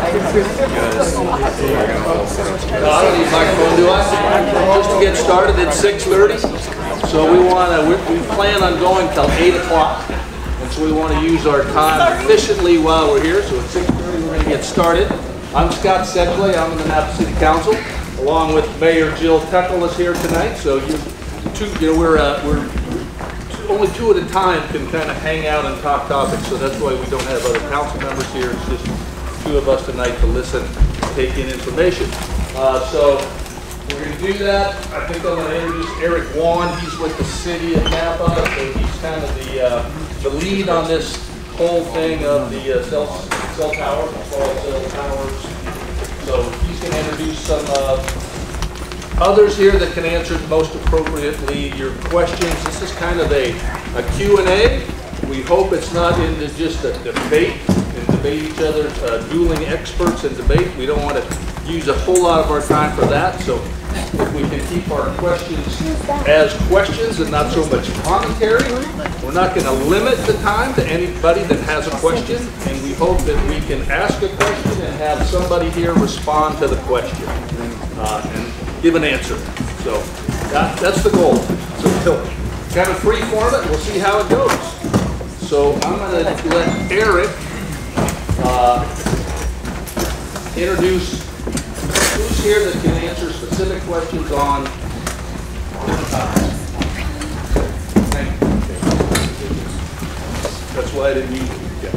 Just to get started at 6:30. So we plan on going till 8 o'clock. And so we want to use our time efficiently while we're here. So at 6:30 we're going to get started. I'm Scott Sedgley. I'm in the Napa City Council, along with Mayor Jill Teckel is here tonight. So we're only two at a time can kind of hang out and talk topics. So that's why we don't have other council members here. It's just two of us tonight to listen, take in information. So we're going to do that. I think I'm going to introduce Eric Wan. He's with the city of Napa. So he's kind of the lead on this whole thing of the cell towers, small cell towers. So he's going to introduce some others here that can answer most appropriately your questions. This is kind of a Q&A. We hope it's not into just a debate and debate each other, dueling experts and debate. We don't want to use a whole lot of our time for that. So if we can keep our questions as questions and not so much commentary, we're not going to limit the time to anybody that has a question, and we hope that we can ask a question and have somebody here respond to the question and give an answer. So that's the goal. So kind of free format, we'll see how it goes. So I'm going to let Eric introduce who's here that can answer specific questions on different topics. Thank you. That's why I didn't use it.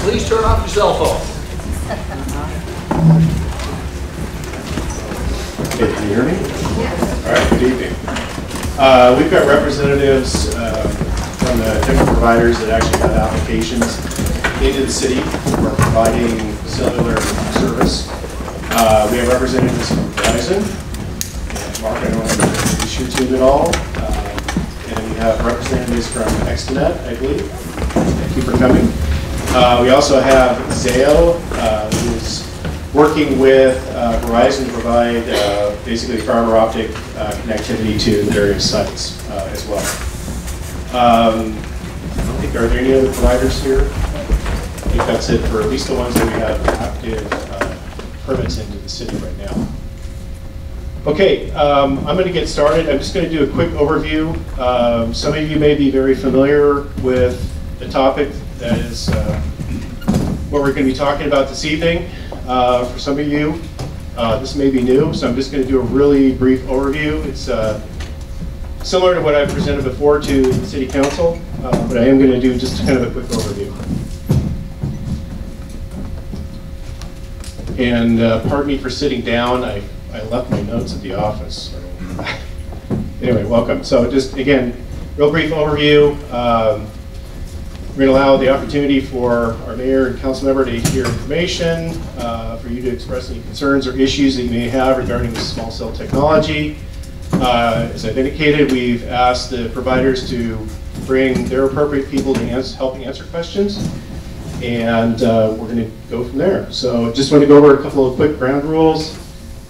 Please turn off your cell phone. Okay, can you hear me? Yes. All right, good evening. We've got representatives from the different providers that actually have applications into the city for providing cellular service. We have representatives from Verizon. Mark, I don't want to introduce your team at all. And we have representatives from Extenet, I believe. Thank you for coming. We also have Zayo, who's working with Verizon to provide basically fiber optic connectivity to various sites as well. I don't think, are there any other providers here? I think that's it for at least the ones that we have active permits into the city right now. Okay, I'm going to get started. I'm just going to do a quick overview. Some of you may be very familiar with the topic that is what we're going to be talking about this evening. For some of you, this may be new, so I'm just going to do a really brief overview. It's similar to what I presented before to the City Council, but I am going to do just kind of a quick overview. And pardon me for sitting down. I left my notes at the office. So. Anyway, welcome. So just, again, real brief overview. We're going to allow the opportunity for our mayor and council member to hear information, for you to express any concerns or issues that you may have regarding the small cell technology. As I've indicated, we've asked the providers to bring their appropriate people to help answer questions, and we're going to go from there. So just want to go over a couple of quick ground rules.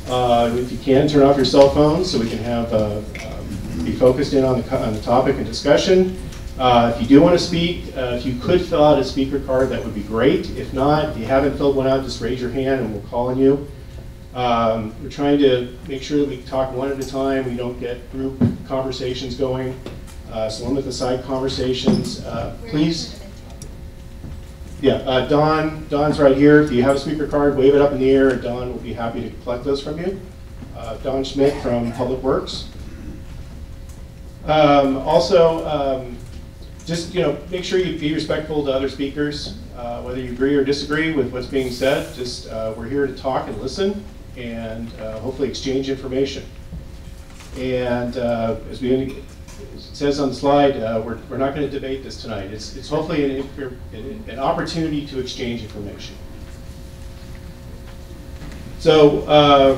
If you can, turn off your cell phones so we can have be focused in on the topic and discussion. If you do want to speak, if you could fill out a speaker card, that would be great. If not, if you haven't filled one out, just raise your hand and we'll call on you. We're trying to make sure that we talk one at a time. We don't get group conversations going. So limit the side conversations. Please. Yeah, Don's right here. If you have a speaker card, wave it up in the air and Don will be happy to collect those from you. Don Schmidt from Public Works. Just make sure you be respectful to other speakers, whether you agree or disagree with what's being said. Just we're here to talk and listen, and hopefully exchange information. And as it says on the slide, we're not going to debate this tonight. It's hopefully an opportunity to exchange information. So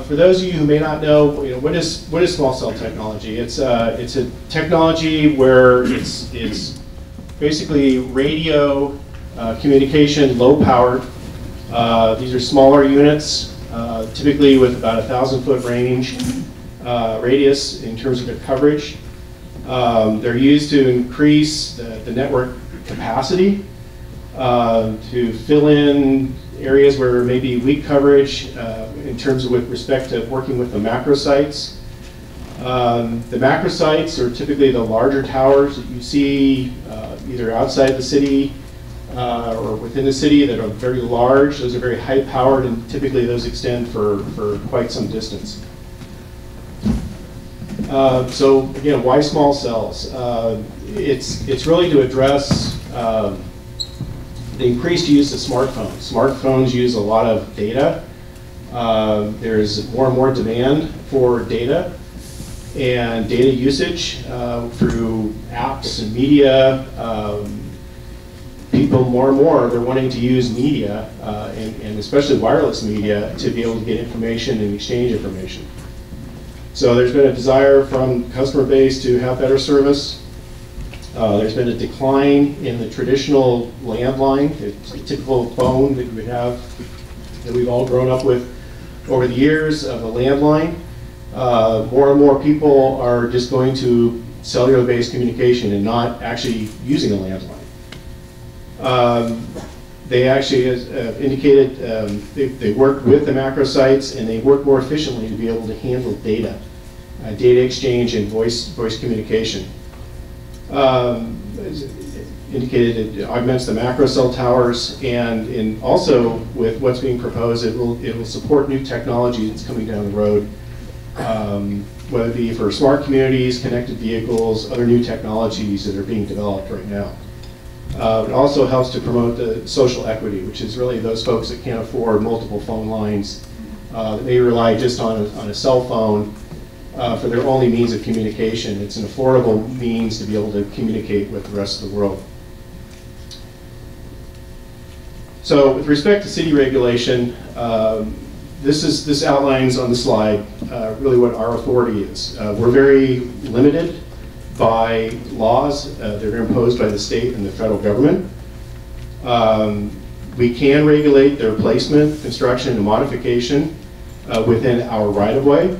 for those of you who may not know, what is small cell technology? It's a technology where it's basically radio communication, low powered. These are smaller units, typically with about 1,000-foot range. radius in terms of their coverage. They're used to increase the network capacity, to fill in areas where maybe weak coverage in terms of with respect to working with the macro sites. The macro sites are typically the larger towers that you see either outside the city or within the city that are very large. Those are very high powered, and typically those extend for quite some distance. So again, why small cells? It's really to address the increased use of smartphones. Smartphones use a lot of data. There's more and more demand for data and data usage through apps and media. People more and more, they're wanting to use media, and especially wireless media, to be able to get information and exchange information. So there's been a desire from customer base to have better service. There's been a decline in the traditional landline, the typical phone that we have, that we've all grown up with over the years of a landline. More and more people are just going to cellular-based communication and not actually using a landline. They actually indicated they work with the macro sites, and they work more efficiently to be able to handle data, data exchange and voice communication. Indicated it augments the macro cell towers, and also with what's being proposed, it will support new technology that's coming down the road, whether it be for smart communities, connected vehicles, other new technologies that are being developed right now. It also helps to promote the social equity, which is really those folks that can't afford multiple phone lines, that may rely just on a cell phone for their only means of communication. It's an affordable means to be able to communicate with the rest of the world. So with respect to city regulation, this outlines on the slide really what our authority is. We're very limited by laws that are imposed by the state and the federal government. We can regulate their placement, construction, and modification within our right-of-way.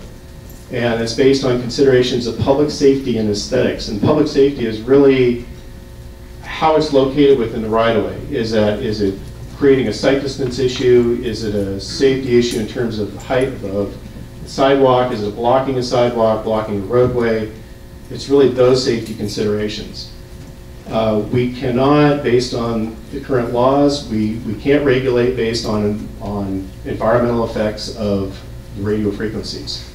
And it's based on considerations of public safety and aesthetics. And public safety is really how it's located within the right-of-way. Is it creating a sight distance issue? Is it a safety issue in terms of height of the sidewalk? Is it blocking a sidewalk, blocking a roadway? It's really those safety considerations. We cannot, based on the current laws, we can't regulate based on environmental effects of the radio frequencies.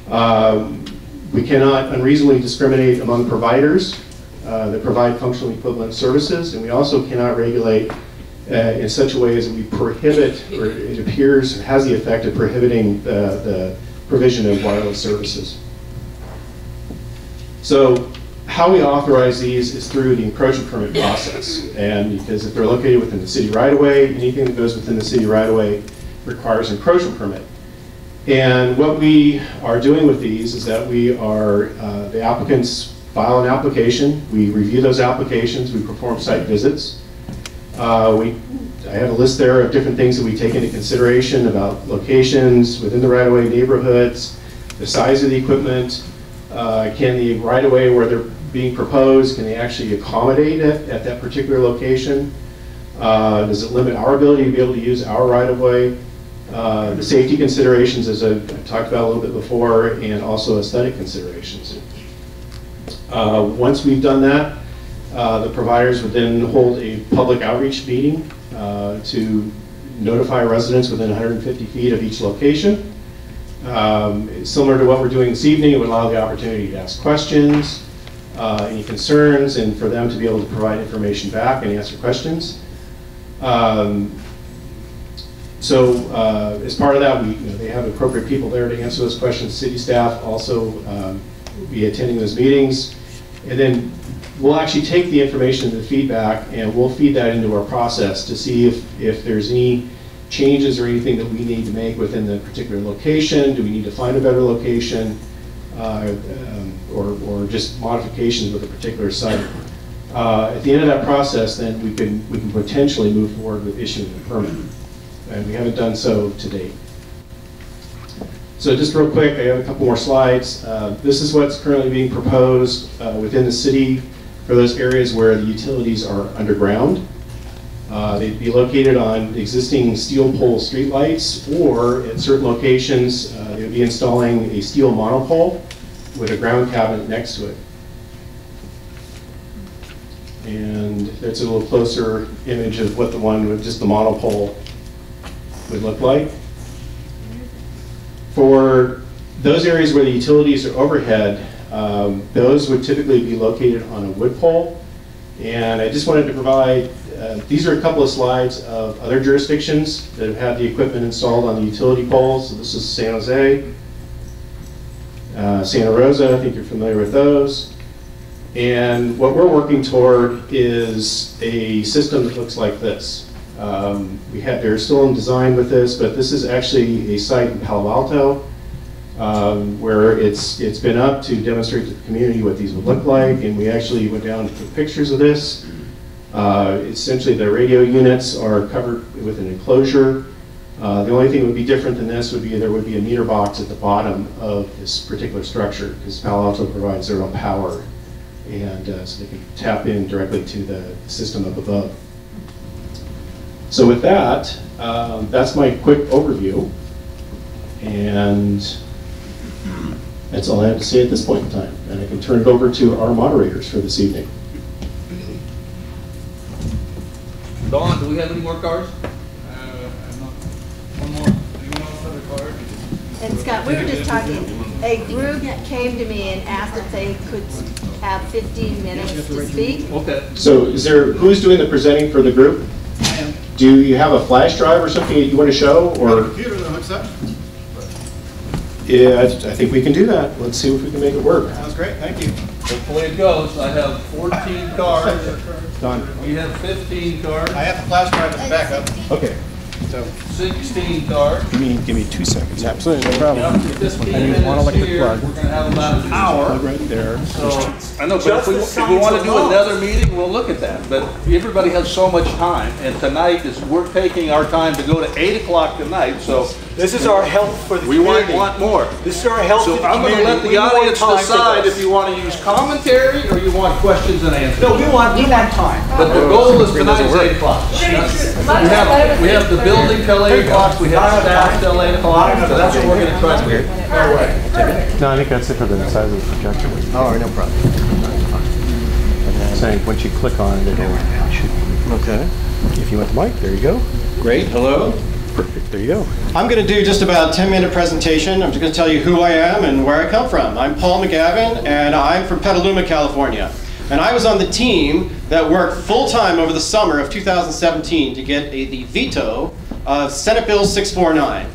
We cannot unreasonably discriminate among providers that provide functionally equivalent services, and we also cannot regulate in such a way as we prohibit, or it appears has the effect of prohibiting the provision of wireless services. So how we authorize these is through the encroachment permit process, and because if they're located within the city right-of-way, anything that goes within the city right-of-way requires an encroachment permit. And what we are doing with these is that we are, the applicants file an application, we review those applications, we perform site visits. I have a list there of different things that we take into consideration about locations within the right-of-way neighborhoods, the size of the equipment, can the right-of-way where they're being proposed, can they actually accommodate it at that particular location? Does it limit our ability to be able to use our right-of-way? The safety considerations, as I talked about a little bit before, and also aesthetic considerations. Once we've done that, the providers would then hold a public outreach meeting to notify residents within 150 feet of each location. Similar to what we're doing this evening, it would allow the opportunity to ask questions, any concerns, and for them to be able to provide information back and answer questions. So as part of that, they have appropriate people there to answer those questions. City staff also will be attending those meetings. And then we'll actually take the information and the feedback, and we'll feed that into our process to see if there's any changes or anything that we need to make within the particular location. Do we need to find a better location, or just modifications with a particular site? At the end of that process, then we can potentially move forward with issuing a permit, and we haven't done so to date. So just real quick, I have a couple more slides. This is what's currently being proposed within the city for those areas where the utilities are underground. They'd be located on existing steel pole streetlights, or at certain locations, they would be installing a steel monopole with a ground cabinet next to it. And that's a little closer image of what the one with just the monopole would look like. For those areas where the utilities are overhead, those would typically be located on a wood pole. And I just wanted to provide, these are a couple of slides of other jurisdictions that have had the equipment installed on the utility poles. So this is San Jose, Santa Rosa, I think you're familiar with those. And what we're working toward is a system that looks like this. They're still in design with this, but this is actually a site in Palo Alto where it's been up to demonstrate to the community what these would look like, and we actually went down and took pictures of this. Essentially, the radio units are covered with an enclosure. The only thing that would be different than this would be there would be a meter box at the bottom of this particular structure, because Palo Alto provides their own power, and so they can tap in directly to the system up above. So with that, that's my quick overview, and that's all I have to say at this point in time. And I can turn it over to our moderators for this evening. Dawn, do we have any more cars? One more. Anyone else have a card? And Scott, we were just talking, a group came to me and asked if they could have 15 minutes to speak. Okay. So who's doing the presenting for the group? I am. Do you have a flash drive or something that you want to show? Or Computer that hooks up. yeah, I think we can do that. Let's see if we can make it work. Sounds great. Thank you. Hopefully it goes. I have 14 cars. Done. We have 15 cars. I have the flash drive as a backup. Okay. So 16 cars. Give me 2 seconds. Absolutely, no problem. Yep, 15 minutes here. We're going to have about an hour. Right there. So, I know, but if we want to do another meeting, we'll look at that. But everybody has so much time, and tonight we're taking our time to go to 8 o'clock tonight, so This is our help for the we community. might want more. This is our help So for the I'm going to community. let We the want audience time for decide this. if you want to use commentary or you want questions and answers. No, we want time. But the goal is tonight is 8 o'clock. We have the building till 8 o'clock, we have staff till 8 o'clock, so that's what we're going to try to do. No, I think that's it for the size of the projector. Oh, no problem. Saying once you click on it, it'll shoot. Okay. If you want the mic, there you go. Great, hello. Perfect, there you go. I'm going to do just about a 10-minute presentation. I'm just going to tell you who I am and where I come from. I'm Paul McGavin, and I'm from Petaluma, California. And I was on the team that worked full-time over the summer of 2017 to get the veto of Senate Bill 649.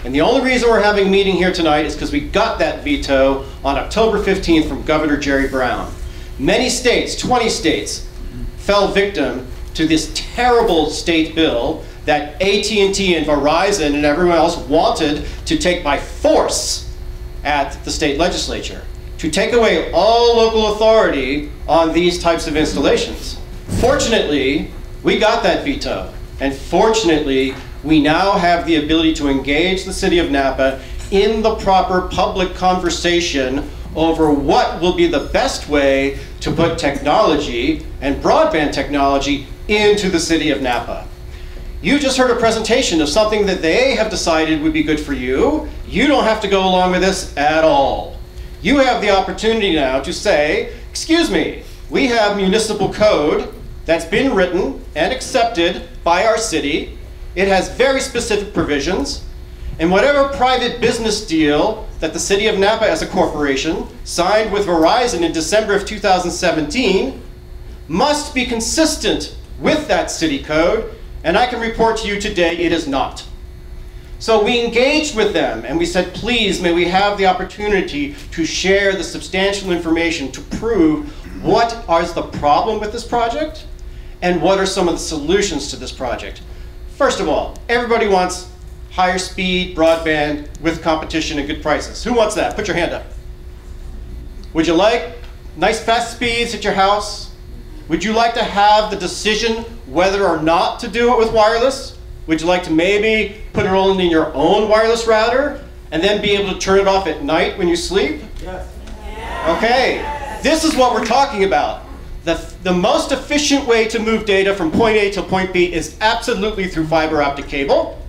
And the only reason we're having a meeting here tonight is because we got that veto on October 15th from Governor Jerry Brown. Many states, 20 states, fell victim to this terrible state bill that AT&T and Verizon and everyone else wanted to take by force at the state legislature, to take away all local authority on these types of installations. Fortunately, we got that veto, and fortunately, we now have the ability to engage the city of Napa in the proper public conversation over what will be the best way to put technology and broadband technology into the city of Napa. You just heard a presentation of something that they have decided would be good for you. You don't have to go along with this at all. You have the opportunity now to say, excuse me, we have municipal code that's been written and accepted by our city. It has very specific provisions, and whatever private business deal that the city of Napa as a corporation signed with Verizon in December of 2017 must be consistent with that city code, and I can report to you today it is not. So we engaged with them and we said, please, may we have the opportunity to share the substantial information to prove what is the problem with this project and what are some of the solutions to this project. First of all, everybody wants higher speed broadband with competition and good prices. Who wants that? Put your hand up. Would you like nice fast speeds at your house? Would you like to have the decision whether or not to do it with wireless? Would you like to maybe put it all in your own wireless router? and then be able to turn it off at night when you sleep? Yes. Okay, this is what we're talking about. The most efficient way to move data from point A to point B is absolutely through fiber optic cable.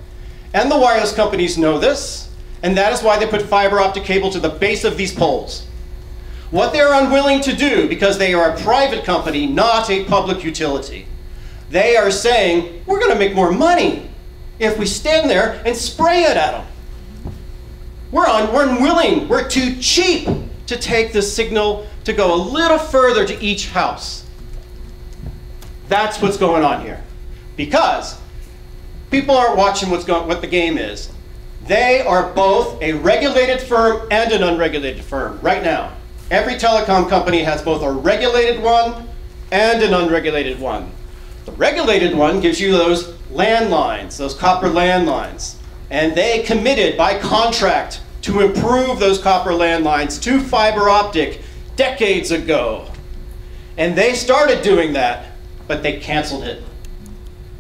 And the wireless companies know this, and that is why they put fiber optic cable to the base of these poles. What they're unwilling to do, because they are a private company, not a public utility, they are saying, we're going to make more money if we stand there and spray it at them. We're unwilling, we're too cheap to take the signal to go a little further to each house. That's what's going on here. Because people aren't watching what the game is. They are both a regulated firm and an unregulated firm right now. Every telecom company has both a regulated one and an unregulated one. The regulated one gives you those landlines, those copper landlines. And they committed by contract to improve those copper landlines to fiber optic decades ago. And they started doing that, but they canceled it.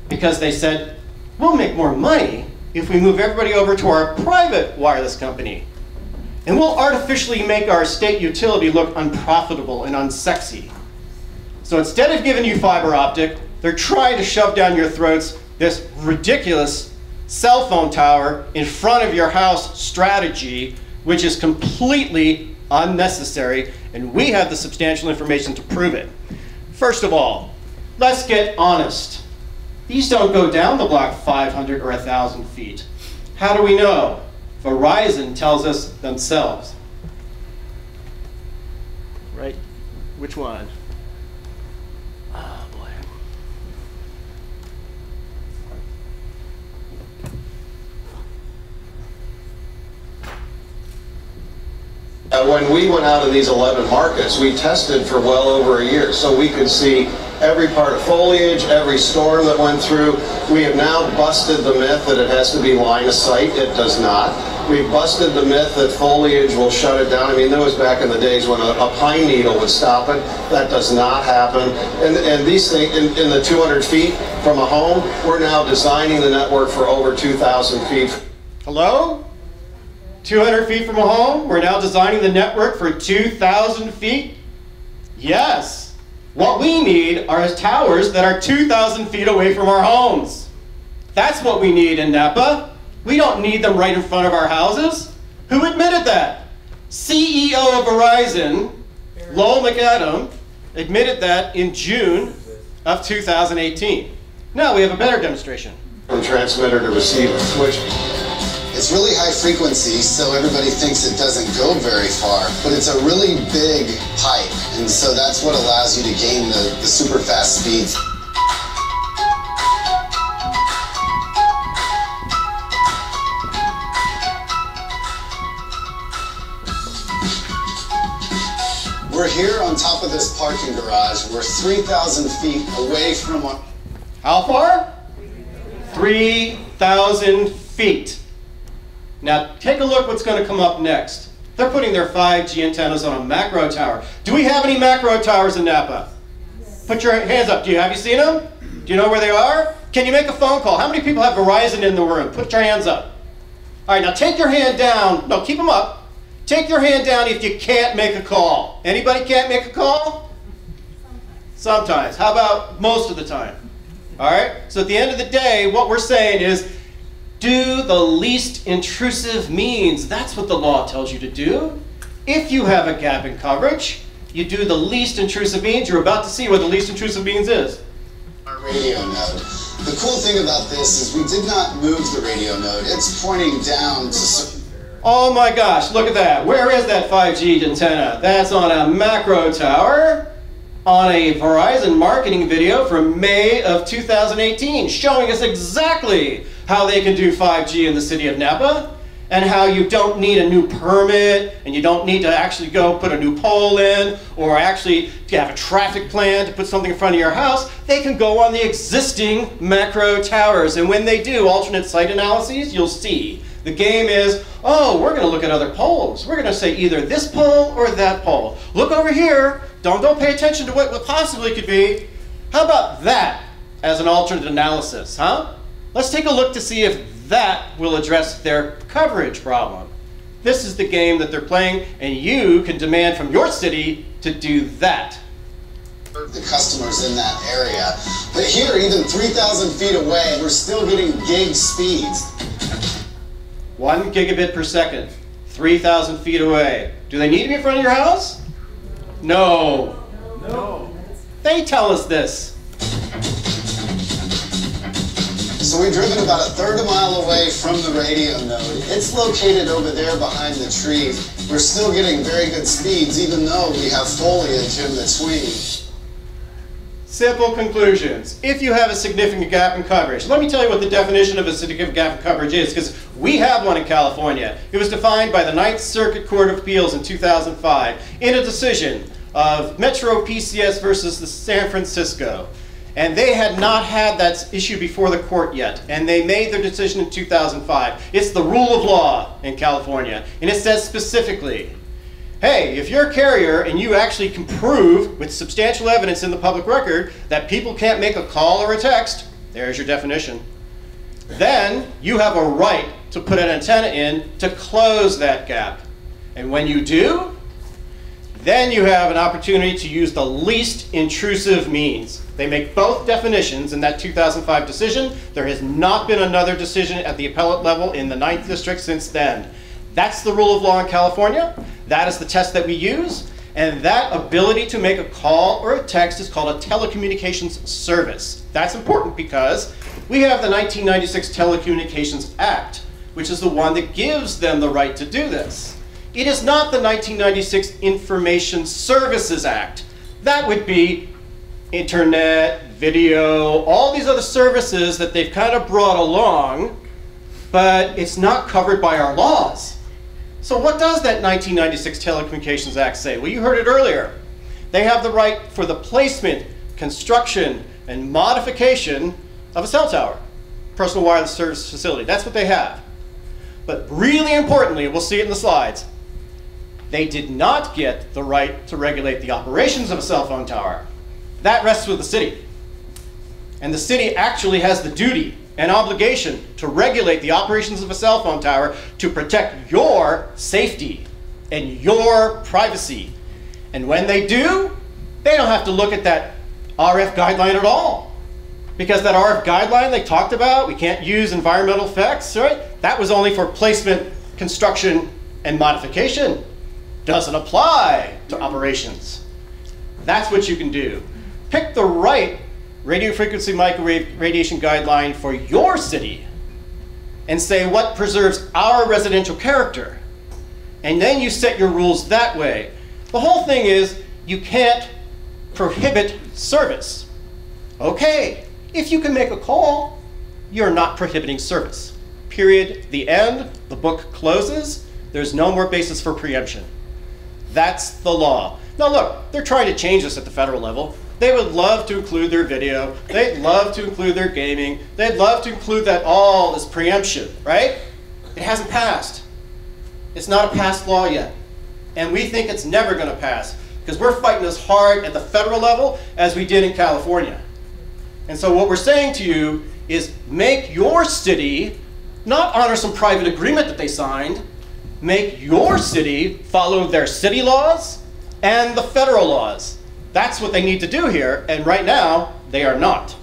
Because they said, we'll make more money if we move everybody over to our private wireless company. And we'll artificially make our state utility look unprofitable and unsexy. So instead of giving you fiber optic, they're trying to shove down your throats this ridiculous cell phone tower in front of your house strategy, which is completely unnecessary, and we have the substantial information to prove it. First of all, let's get honest. These don't go down the block 500 or 1,000 feet. How do we know? Verizon tells us themselves. Right? Which one? Oh, boy. When we went out in these 11 markets, we tested for well over a year, so we could see every part of foliage, every storm that went through. We have now busted the myth that it has to be line of sight. It does not. We've busted the myth that foliage will shut it down. I mean, that was back in the days when a pine needle would stop it. That does not happen. And these things, in the 200 feet from a home, we're now designing the network for over 2,000 feet. Hello? 200 feet from a home? We're now designing the network for 2,000 feet? Yes. What we need are towers that are 2,000 feet away from our homes. That's what we need in Napa. We don't need them right in front of our houses. Who admitted that? CEO of Verizon, Lowell McAdam, admitted that in June of 2018. Now we have a better demonstration. From transmitter to receiver, switch. It's really high frequency, so everybody thinks it doesn't go very far, but it's a really big pipe, and so that's what allows you to gain the super fast speeds. We're here on top of this parking garage. We're 3,000 feet away from our... How far? 3,000 feet. Now take a look what's going to come up next. They're putting their 5G antennas on a macro tower. Do we have any macro towers in Napa? Put your hands up. Have you seen them? Do you know where they are? Can you make a phone call? How many people have Verizon in the room? Put your hands up. All right, now take your hand down. No, keep them up. Take your hand down if you can't make a call. Anybody can't make a call? Sometimes. How about most of the time? All right? So at the end of the day, what we're saying is, do the least intrusive means. That's what the law tells you to do. If you have a gap in coverage, you do the least intrusive means. You're about to see what the least intrusive means is. Our radio node. The cool thing about this is we did not move the radio node. It's pointing down to... Oh my gosh, look at that. Where is that 5G antenna? That's on a macro tower on a Verizon marketing video from May of 2018, showing us exactly how they can do 5G in the city of Napa, and how you don't need a new permit, and you don't need to actually go put a new pole in, or actually to have a traffic plan to put something in front of your house. They can go on the existing macro towers, and when they do alternate site analyses, you'll see. The game is, oh, we're going to look at other poles. We're going to say either this pole or that pole. Look over here. Don't pay attention to what possibly could be. How about that as an alternate analysis, huh? Let's take a look to see if that will address their coverage problem. This is the game that they're playing, and you can demand from your city to do that. The customers in that area. But here, even 3,000 feet away, we're still getting gig speeds. 1 gigabit per second, 3,000 feet away. Do they need to be in front of your house? No. No. They tell us this. So we've driven about 1/3 mile away from the radio node. It's located over there behind the tree. We're still getting very good speeds, even though we have foliage in between. Simple conclusions. If you have a significant gap in coverage, let me tell you what the definition of a significant gap in coverage is, because we have one in California. It was defined by the Ninth Circuit Court of Appeals in 2005 in a decision of Metro PCS versus the San Francisco. And they had not had that issue before the court yet, and they made their decision in 2005. It's the rule of law in California, and it says specifically, hey, if you're a carrier and you actually can prove with substantial evidence in the public record that people can't make a call or a text, there's your definition, then you have a right to put an antenna in to close that gap. And when you do, then you have an opportunity to use the least intrusive means. They make both definitions in that 2005 decision. There has not been another decision at the appellate level in the 9th District since then. That's the rule of law in California. That is the test that we use. And that ability to make a call or a text is called a telecommunications service. That's important because we have the 1996 Telecommunications Act, which is the one that gives them the right to do this. It is not the 1996 Information Services Act. That would be internet, video, all these other services that they've kind of brought along, but it's not covered by our laws. So what does that 1996 Telecommunications Act say? Well, you heard it earlier. They have the right for the placement, construction, and modification of a cell tower, personal wireless service facility. That's what they have. But really importantly, we'll see it in the slides, they did not get the right to regulate the operations of a cell phone tower. That rests with the city. And the city actually has the duty and obligation to regulate the operations of a cell phone tower to protect your safety and your privacy. And when they do, they don't have to look at that RF guideline at all. Because that RF guideline they talked about, we can't use environmental effects, right? That was only for placement, construction, and modification. Doesn't apply to operations. That's what you can do. Pick the right radio frequency microwave radiation guideline for your city and say what preserves our residential character. And then you set your rules that way. The whole thing is you can't prohibit service. Okay, if you can make a call, you're not prohibiting service. Period. The end. The book closes. There's no more basis for preemption. That's the law. Now look, they're trying to change this at the federal level. They would love to include their video. They'd love to include their gaming. They'd love to include that all as preemption, right? It hasn't passed. It's not a passed law yet. And we think it's never going to pass because we're fighting as hard at the federal level as we did in California. And so what we're saying to you is make your city not honor some private agreement that they signed, make your city follow their city laws and the federal laws. That's what they need to do here, and right now, they are not.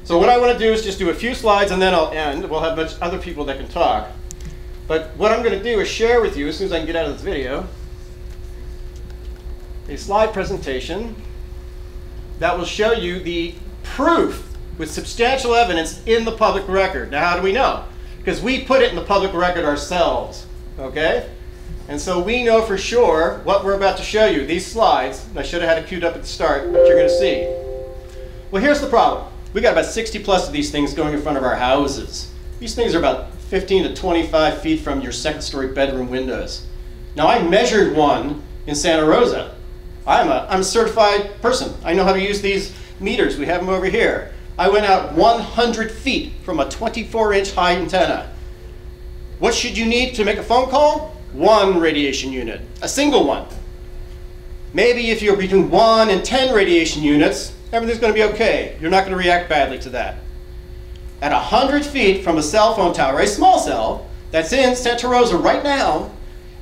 So what I want to do is just do a few slides and then I'll end. We'll have much other people that can talk. But what I'm going to do is share with you, as soon as I can get out of this video, a slide presentation that will show you the proof with substantial evidence in the public record. Now, how do we know? Because we put it in the public record ourselves, okay? And so we know for sure what we're about to show you. These slides, and I should have had it queued up at the start, but you're going to see. Well, here's the problem. We got about 60 plus of these things going in front of our houses. These things are about 15 to 25 feet from your second story bedroom windows. Now, I measured one in Santa Rosa. I'm a certified person. I know how to use these meters. We have them over here. I went out 100 feet from a 24-inch high antenna. What should you need to make a phone call? One radiation unit, a single one. Maybe if you're between 1 and 10 radiation units, everything's going to be okay. You're not going to react badly to that. At 100 feet from a cell phone tower, a small cell, that's in Santa Rosa right now,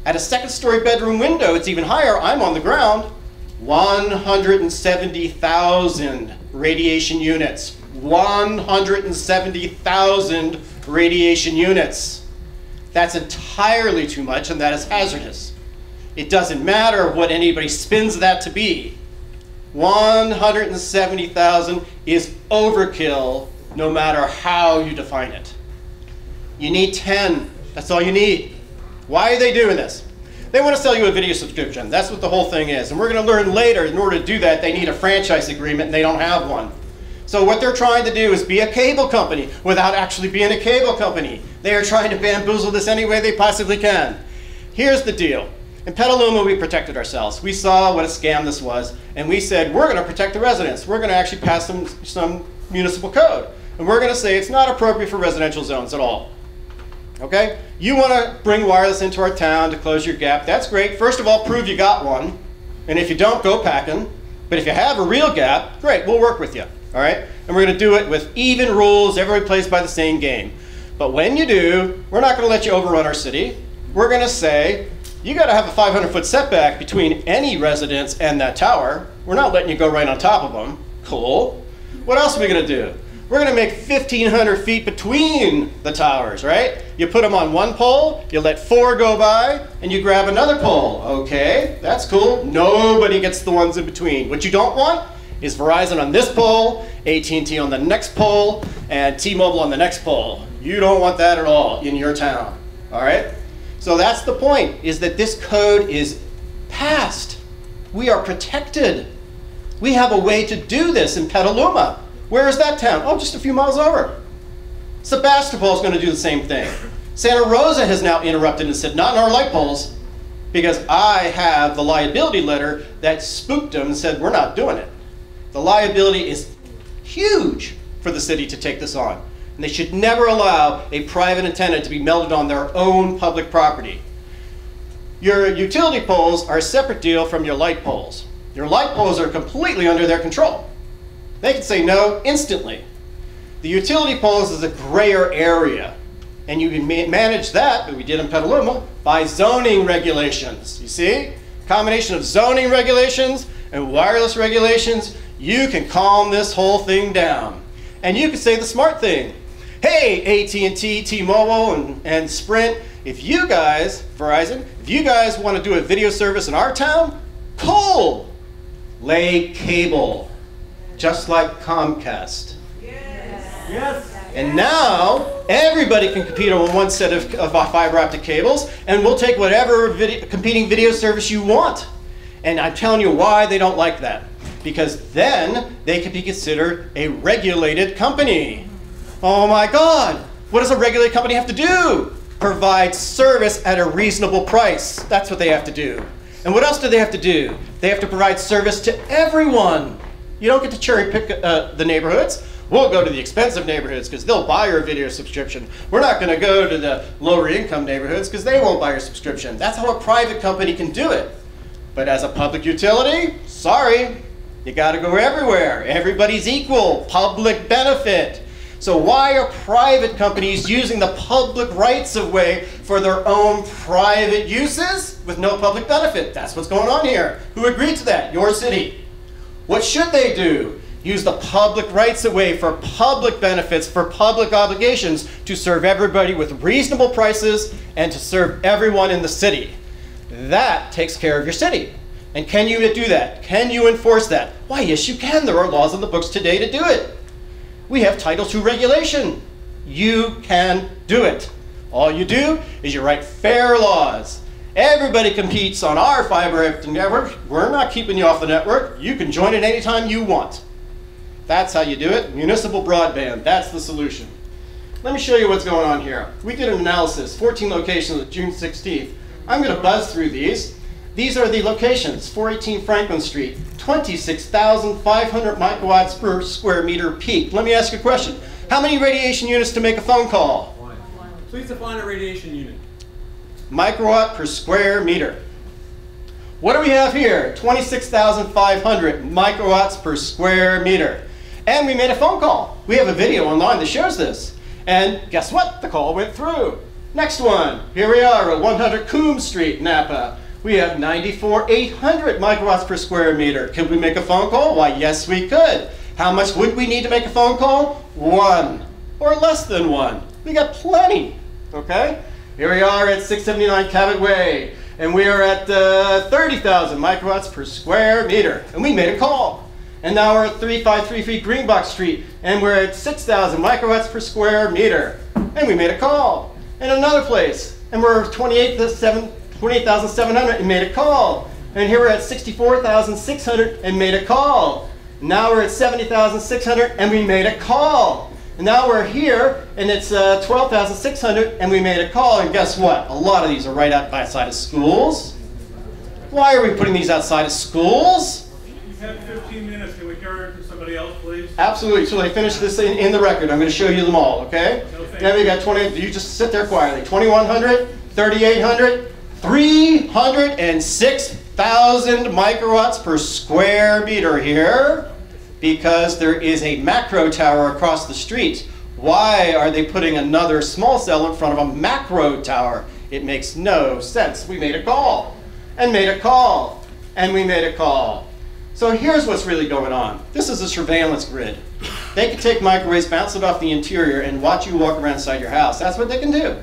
at a second-story bedroom window, it's even higher, I'm on the ground, 170,000 radiation units. 170,000 radiation units. That's entirely too much, and that is hazardous. It doesn't matter what anybody spins that to be. 170,000 is overkill, no matter how you define it. You need 10. That's all you need. Why are they doing this? They want to sell you a video subscription. That's what the whole thing is. And we're going to learn later, in order to do that, they need a franchise agreement, and they don't have one. So what they're trying to do is be a cable company without actually being a cable company. They are trying to bamboozle this any way they possibly can. Here's the deal. In Petaluma, we protected ourselves. We saw what a scam this was, and we said, we're going to protect the residents. We're going to actually pass some municipal code. And we're going to say it's not appropriate for residential zones at all. Okay? You want to bring wireless into our town to close your gap. That's great. First of all, prove you got one. And if you don't, go packing. But if you have a real gap, great, we'll work with you. All right? And we're going to do it with even rules. Everybody plays by the same game. But when you do, we're not going to let you overrun our city. We're going to say, you got to have a 500-foot setback between any residence and that tower. We're not letting you go right on top of them. Cool. What else are we going to do? We're going to make 1,500 feet between the towers, right? You put them on one pole, you let 4 go by, and you grab another pole. Okay, that's cool. Nobody gets the ones in between. What you don't want is Verizon on this pole, AT&T on the next pole, and T-Mobile on the next pole. You don't want that at all in your town, all right? So that's the point, is that this code is passed. We are protected. We have a way to do this in Petaluma. Where is that town? Oh, just a few miles over. Sebastopol is going to do the same thing. Santa Rosa has now interrupted and said, not in our light poles, because I have the liability letter that spooked them and said, we're not doing it. The liability is huge for the city to take this on. And they should never allow a private antenna to be mounted on their own public property. Your utility poles are a separate deal from your light poles. Your light poles are completely under their control. They can say no instantly. The utility poles is a grayer area, and you can manage that, that we did in Petaluma, by zoning regulations. You see? Combination of zoning regulations and wireless regulations, you can calm this whole thing down. And you can say the smart thing. Hey, AT&T, T-Mobile, and Sprint, if you guys, Verizon, if you guys want to do a video service in our town, cool! Lay cable. Just like Comcast. Yes. And now, everybody can compete on one set of fiber optic cables, and we'll take whatever competing video service you want. And I'm telling you why they don't like that. Because then, they can be considered a regulated company. Oh my God, what does a regulated company have to do? Provide service at a reasonable price. That's what they have to do. And what else do they have to do? They have to provide service to everyone. You don't get to cherry pick the neighborhoods. We'll go to the expensive neighborhoods because they'll buy your video subscription. We're not going to go to the lower income neighborhoods because they won't buy your subscription. That's how a private company can do it. But as a public utility, sorry, you got to go everywhere. Everybody's equal, public benefit. So why are private companies using the public rights of way for their own private uses with no public benefit? That's what's going on here. Who agreed to that? Your city. What should they do? Use the public rights of way for public benefits, for public obligations to serve everybody with reasonable prices and to serve everyone in the city. That takes care of your city. And can you do that? Can you enforce that? Why, yes you can. There are laws in the books today to do it. We have Title II regulation. You can do it. All you do is you write fair laws. Everybody competes on our fiber optic network. We're not keeping you off the network. You can join it anytime you want. That's how you do it. Municipal broadband, that's the solution. Let me show you what's going on here. We did an analysis, 14 locations on June 16th. I'm going to buzz through these. These are the locations, 418 Franklin Street, 26,500 microwatts per square meter peak. Let me ask you a question. How many radiation units to make a phone call? One. Please define a radiation unit. Microwatt per square meter. What do we have here? 26,500 microwatts per square meter. And we made a phone call. We have a video online that shows this. And guess what? The call went through. Next one, here we are at 100 Coombs Street, Napa. We have 94,800 microwatts per square meter. Could we make a phone call? Why, yes, we could. How much would we need to make a phone call? 1 or less than 1. We got plenty, okay? Here we are at 679 Cabot Way, and we are at 30,000 microwatts per square meter, and we made a call. And now we're at 3533 Greenbox Street, and we're at 6,000 microwatts per square meter, and we made a call. And another place, and we're 28,700 and made a call. And here we're at 64,600 and made a call. Now we're at 70,600 and we made a call. And now we're here and it's 12,600 and we made a call. And guess what? A lot of these are right outside of schools. Why are we putting these outside of schools? You have 15 minutes. Can we carry it to somebody else, please? Absolutely. So I finish this in the record. I'm going to show you them all, okay? No, thank Then we got 20, you just sit there quietly. 2,100, 3,800, 306,000 microwatts per square meter here because there is a macro tower across the street. Why are they putting another small cell in front of a macro tower? It makes no sense. We made a call and made a call and we made a call. So here's what's really going on. This is a surveillance grid. They can take microwaves, bounce it off the interior, and watch you walk around inside your house. That's what they can do.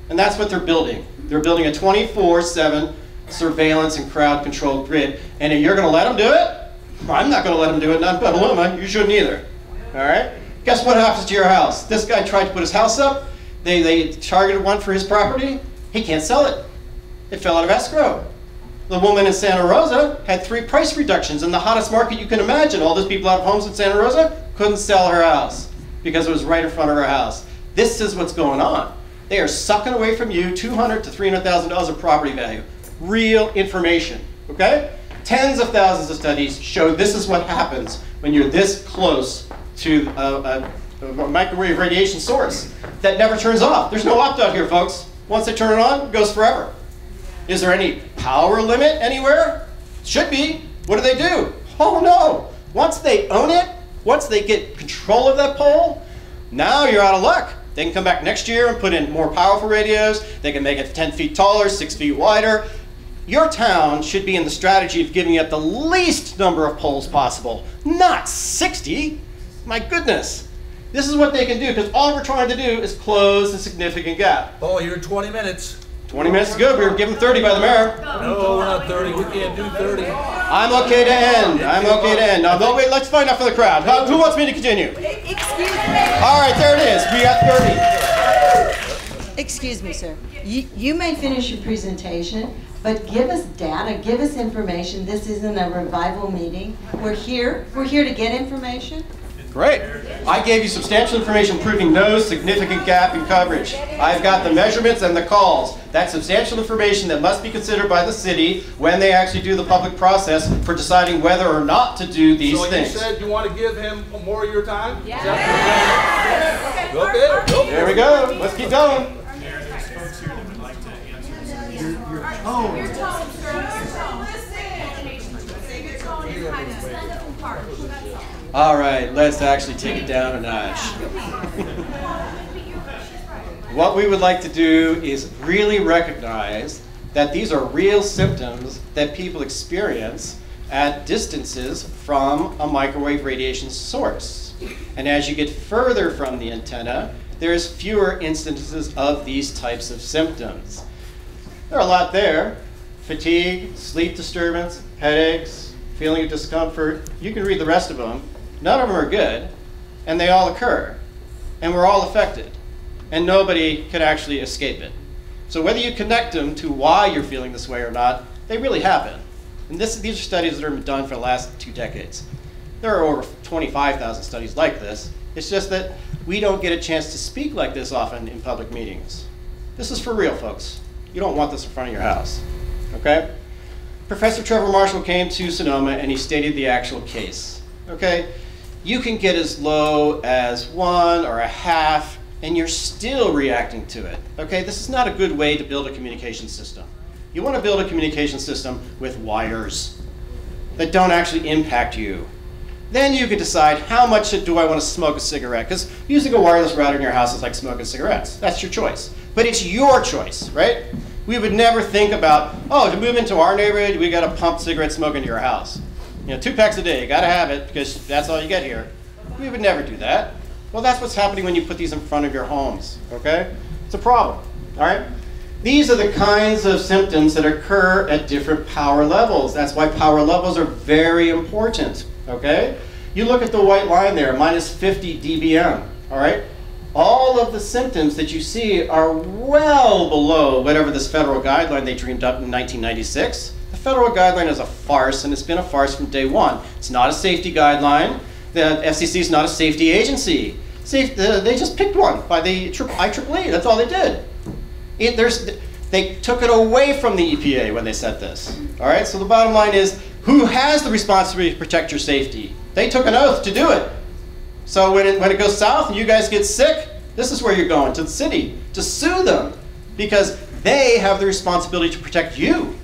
And that's what they're building. They're building a 24/7 surveillance and crowd control grid. And if you're going to let them do it, I'm not going to let them do it, not in Petaluma. You shouldn't either. All right? Guess what happens to your house? This guy tried to put his house up. They targeted one for his property. He can't sell it. It fell out of escrow. The woman in Santa Rosa had 3 price reductions in the hottest market you can imagine. All those people out of homes in Santa Rosa couldn't sell her house because it was right in front of her house. This is what's going on. They are sucking away from you $200,000 to $300,000 of property value. Real information, okay? Tens of thousands of studies show this is what happens when you're this close to a microwave radiation source that never turns off. There's no opt-out here, folks. Once they turn it on, it goes forever. Is there any power limit anywhere? Should be. What do? Oh no. Once they own it, once they get control of that pole, now you're out of luck. They can come back next year and put in more powerful radios. They can make it 10 feet taller, 6 feet wider. Your town should be in the strategy of giving it the least number of poles possible, not 60. My goodness. This is what they can do because all we're trying to do is close a significant gap. Oh, you're 20 minutes. 20 minutes is good. We were given 30 by the mayor. No, we're not 30. We can't do 30. I'm okay to end. I'm okay to end. Now, no, wait, let's find out for the crowd. Who wants me to continue? Excuse me. All right, there it is. We got 30. Excuse me, sir. You may finish your presentation, but give us data, give us information. This isn't a revival meeting. We're here to get information. Great. I gave you substantial information proving no significant gap in coverage. I've got the measurements and the calls. That's substantial information that must be considered by the city when they actually do the public process for deciding whether or not to do these things. So you said you want to give him more of your time? Yeah. Okay. There we go. Let's keep going. All right, let's actually take it down a notch. What we would like to do is really recognize that these are real symptoms that people experience at distances from a microwave radiation source. And as you get further from the antenna, there's fewer instances of these types of symptoms. There are a lot there. Fatigue, sleep disturbance, headaches, feeling of discomfort. You can read the rest of them. None of them are good, and they all occur. And we're all affected. And nobody can actually escape it. So whether you connect them to why you're feeling this way or not, they really happen. And these are studies that have been done for the last 2 decades. There are over 25,000 studies like this. It's just that we don't get a chance to speak like this often in public meetings. This is for real, folks. You don't want this in front of your house, okay? Professor Trevor Marshall came to Sonoma and he stated the actual case, okay? You can get as low as 1 or a half and you're still reacting to it, okay? This is not a good way to build a communication system. You want to build a communication system with wires that don't actually impact you. Then you can decide how much do I want to smoke a cigarette, because using a wireless router in your house is like smoking cigarettes. That's your choice. But it's your choice, right? We would never think about, oh, to move into our neighborhood, we got to pump cigarette smoke into your house. 2 packs a day, you got to have it because that's all you get here. We would never do that. Well, that's what's happening when you put these in front of your homes, okay? It's a problem, all right? These are the kinds of symptoms that occur at different power levels. That's why power levels are very important, okay? You look at the white line there, minus 50 dBm, all right? All of the symptoms that you see are well below whatever this federal guideline they dreamed up in 1996. The federal guideline is a farce, and it's been a farce from day one. It's not a safety guideline. The FCC is not a safety agency. They just picked one by the IEEE. That's all they did. They took it away from the EPA when they set this. All right, so the bottom line is, who has the responsibility to protect your safety? They took an oath to do it. So when it goes south and you guys get sick, this is where you're going, to the city, to sue them, because they have the responsibility to protect you.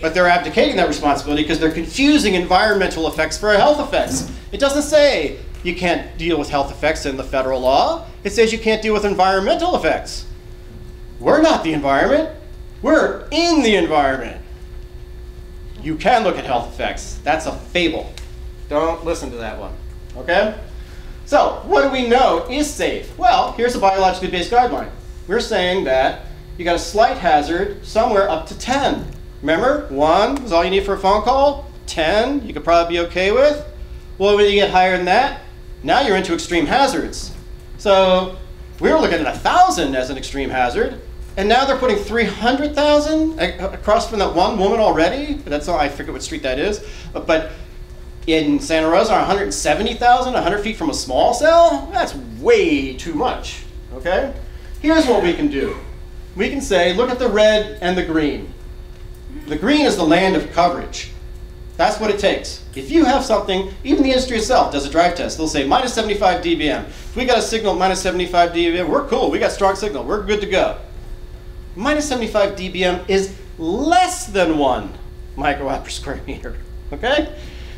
But they're abdicating that responsibility because they're confusing environmental effects for health effects. It doesn't say you can't deal with health effects in the federal law. It says you can't deal with environmental effects. We're not the environment. We're in the environment. You can look at health effects. That's a fable. Don't listen to that one, okay? So what do we know is safe? Well, here's a biologically based guideline. We're saying that you got a slight hazard somewhere up to 10. Remember, 1 is all you need for a phone call. 10 you could probably be okay with. Well, when you get higher than that, now you're into extreme hazards. So we were looking at 1,000 as an extreme hazard, and now they're putting 300,000 across from that one woman already. That's all, I forget what street that is. But in Santa Rosa, 170,000, 100 feet from a small cell? That's way too much, okay? Here's what we can do. We can say, look at the red and the green. The green is the land of coverage. That's what it takes. If you have something, even the industry itself does a drive test. They'll say minus 75 dBm. If we got a signal minus 75 dBm, we're cool. We got strong signal. We're good to go. Minus 75 dBm is less than 1 microwatt per square meter, okay?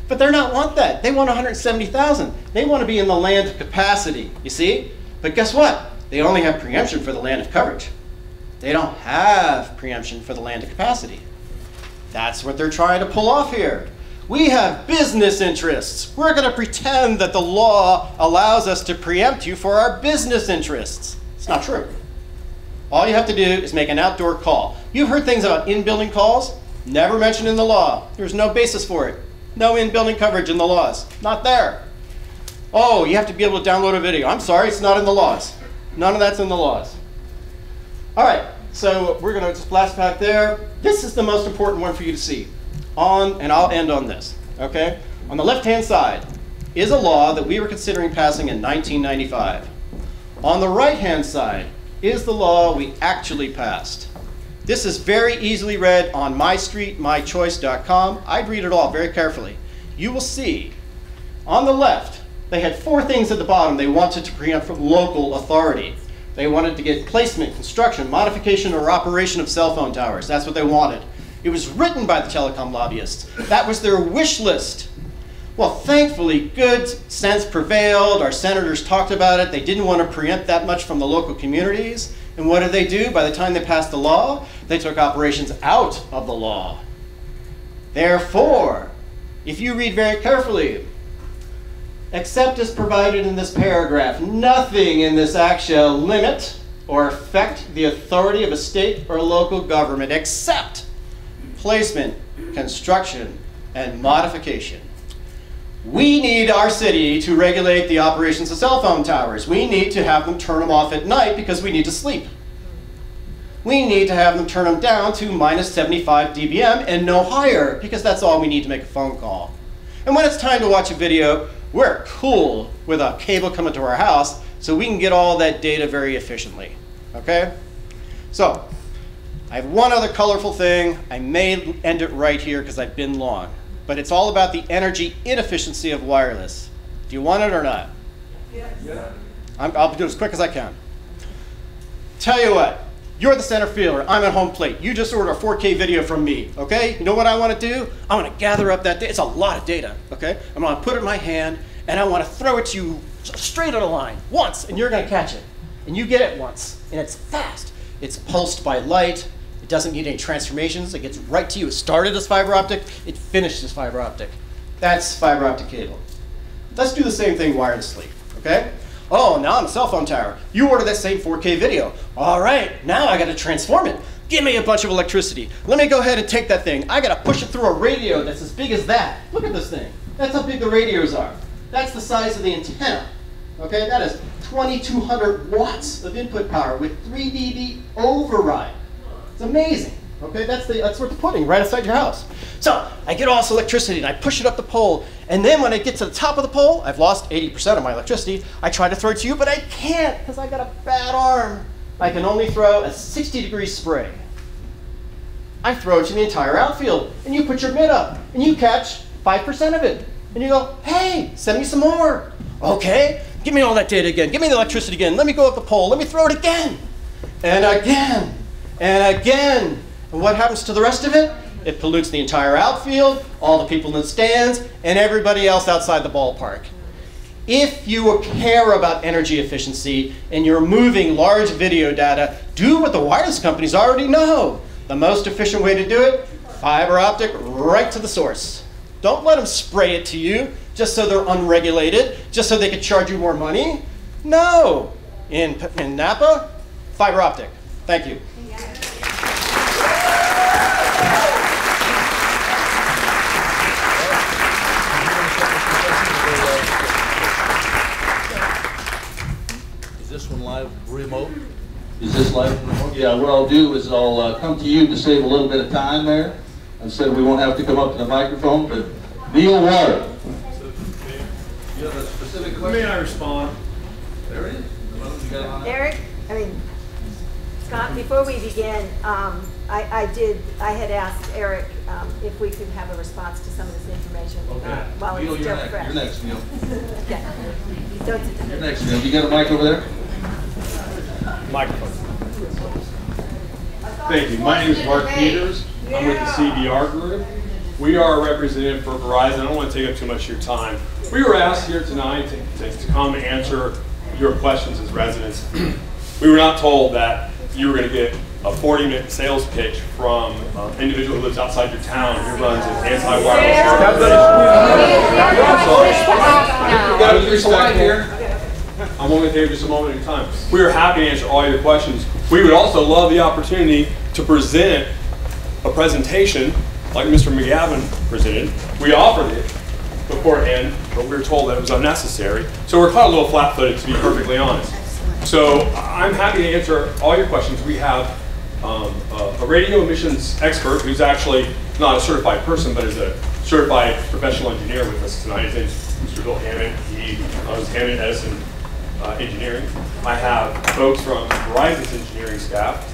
But they're not want that. They want 170,000. They want to be in the land of capacity, you see? But guess what? They only have preemption for the land of coverage. They don't have preemption for the land of capacity. That's what they're trying to pull off here. We have business interests. We're going to pretend that the law allows us to preempt you for our business interests. It's not true. All you have to do is make an outdoor call. You've heard things about in-building calls, never mentioned in the law. There's no basis for it. No in-building coverage in the laws. Not there. Oh, you have to be able to download a video. I'm sorry, it's not in the laws. None of that's in the laws. All right, so we're going to just blast back there. This is the most important one for you to see. And I'll end on this, okay? On the left-hand side is a law that we were considering passing in 1995. On the right-hand side is the law we actually passed. This is very easily read on mystreetmychoice.com. I'd read it all very carefully. You will see on the left, they had 4 things at the bottom they wanted to preempt from local authority. They wanted to get placement, construction, modification, or operation of cell phone towers. That's what they wanted. It was written by the telecom lobbyists. That was their wish list. Well, thankfully, good sense prevailed. Our senators talked about it. They didn't want to preempt that much from the local communities. And what did they do? By the time they passed the law, they took operations out of the law. Therefore, if you read very carefully, except as provided in this paragraph, nothing in this act shall limit or affect the authority of a state or local government except placement, construction, and modification. We need our city to regulate the operations of cell phone towers. We need to have them turn them off at night because we need to sleep. We need to have them turn them down to minus 75 dBm and no higher because that's all we need to make a phone call. And when it's time to watch a video, we're cool with a cable coming to our house so we can get all that data very efficiently, okay? So, I have one other colorful thing. I may end it right here because I've been long. But it's all about the energy inefficiency of wireless. Do you want it or not? Yeah. I'll do it as quick as I can. Tell you what, you're the center fielder. I'm at home plate. You just ordered a 4K video from me, okay? You know what I want to do? I want to gather up that data. It's a lot of data, okay? I'm going to put it in my hand, and I want to throw it to you straight on a line once, and you're going to catch it. And you get it once, and it's fast. It's pulsed by light. It doesn't need any transformations. It gets right to you. It started as fiber optic. It finished as fiber optic. That's fiber optic cable. Let's do the same thing wirelessly, okay? Oh, now I'm a cell phone tower. You order that same 4K video. All right, now I got to transform it. Give me a bunch of electricity. Let me go ahead and take that thing. I got to push it through a radio that's as big as that. Look at this thing. That's how big the radios are. That's the size of the antenna. Okay, that is 2,200 watts of input power with 3 dB override. It's amazing. Okay, that's what the pudding right outside your house. So I get all this electricity and I push it up the pole, and then when I get to the top of the pole, I've lost 80% of my electricity. I try to throw it to you, but I can't because I got a bad arm. I can only throw a 60-degree spray. I throw it to the entire outfield, and you put your mitt up, and you catch 5% of it. And you go, hey, send me some more. Okay, give me all that data again. Give me the electricity again. Let me go up the pole. Let me throw it again. And again. And again. And what happens to the rest of it? It pollutes the entire outfield, all the people in the stands, and everybody else outside the ballpark. If you care about energy efficiency and you're moving large video data, do what the wireless companies already know. The most efficient way to do it, fiber optic right to the source. Don't let them spray it to you just so they're unregulated, just so they can charge you more money. No. In Napa, fiber optic. Thank you. Is this one live remote? Is this live remote? Yeah, what I'll do is I'll come to you to save a little bit of time there. I said we won't have to come up to the microphone, but Neil Water. You have a specific question? May I respond? There it is. Eric, Scott, before we begin, I had asked Eric if we could have a response to some of this information while Neil, it's still you're fresh. next, Neil. Okay. You're next, Neil. You got a mic over there? Microphone. Thank you. My name is Mark Peters. I'm with the CBR group. We are a representative for Verizon. I don't want to take up too much of your time. We were asked here tonight to come and answer your questions as residents. We were not told that you were going to get a 40-minute sales pitch from an individual who lives outside your town who runs an anti-wireless organization. Got to respect here. I'm only here just a moment in time. We are happy to answer all your questions. We would also love the opportunity to present a presentation like Mr. McGavin presented. We offered it beforehand, but we were told that it was unnecessary. So we're caught a little flat-footed, to be perfectly honest. So I'm happy to answer all your questions. We have a radio emissions expert who's actually not a certified person, but is a certified professional engineer with us tonight. His name is Mr. Bill Hammond. He was Hammond Edison Engineering. I have folks from Verizon's engineering staff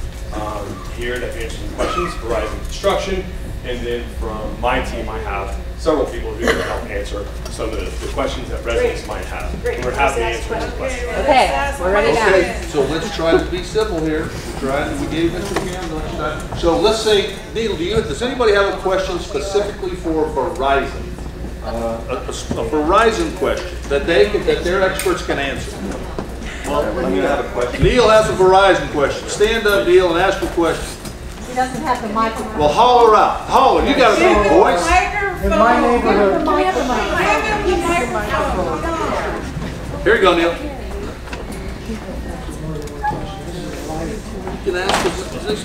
here that answer some questions, Verizon Construction, and then from my team I have several people who can help answer some of the questions that residents might have. And we're happy to answer those questions. Okay, we're ready now. Okay, so let's try to be simple here. We gave Mr. McGavin much time. So let's say, Neil, does anybody have a question specifically for Verizon? A Verizon question that their experts can answer. Well, I'm going to have a question. Neil has a Verizon question. Stand up, Neil, and ask a question. He doesn't have the microphone. Well, holler out. Holler. You got a big voice. In my neighborhood, Here you go, Neil. You can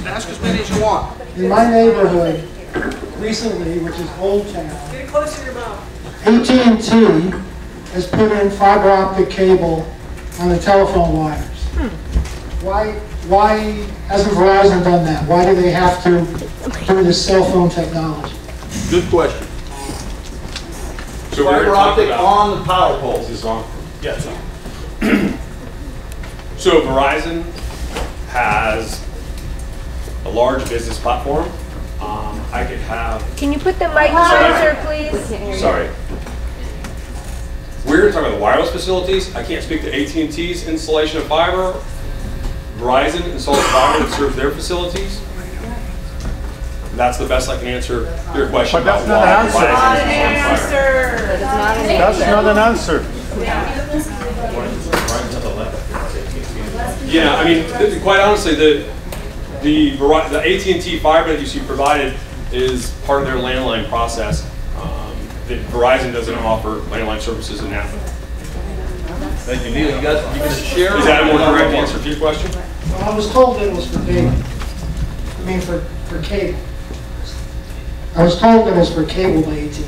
ask as many as you want. in my neighborhood, recently, which is Old Town, Get it closer to your mouth. AT&T has put in fiber optic cable on the telephone wires. Why hasn't Verizon done that? Why do they have to do this cell phone technology? Good question. So Fiber optic on the power poles. Is on? Yes. So Verizon has a large business platform. I could have. Can you put the mic closer, please? Sorry. We're talking about the wireless facilities. I can't speak to AT&T's installation of fiber. Verizon installs fiber that serves their facilities. That's the best I can answer your question. But that's not an answer. That's not an answer. Yeah, I mean, quite honestly, The AT&T fiber that you see provided is part of their landline process. Verizon doesn't offer landline services in Napa. Thank you, Neil. You gonna share? Is that a more correct answer to your question? Well, I was told it was for cable. I mean, for cable. I was told it was for cable by AT&T.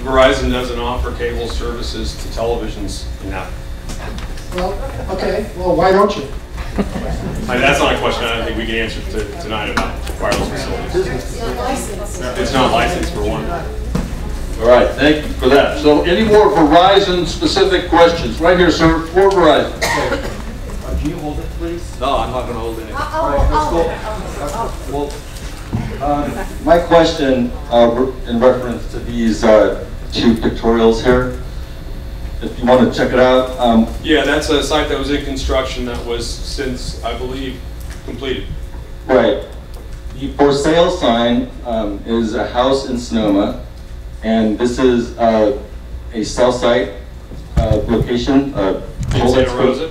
Verizon doesn't offer cable services to televisions in Napa. Well, okay. Well, why don't you? That's not a question I don't think we can answer tonight about wireless facilities. It's not licensed for one. All right, thank you for that. So any more Verizon-specific questions? Right here, sir, for Verizon. Can you hold it, please? No, I'm not going to hold anything. All right, let's go. Well, my question in reference to these two pictorials here, if you want to check it out. Yeah, that's a site that was in construction that was since, I believe, completed. Right. The for sale sign is a house in Sonoma, and this is a cell site location. In Santa Rosa?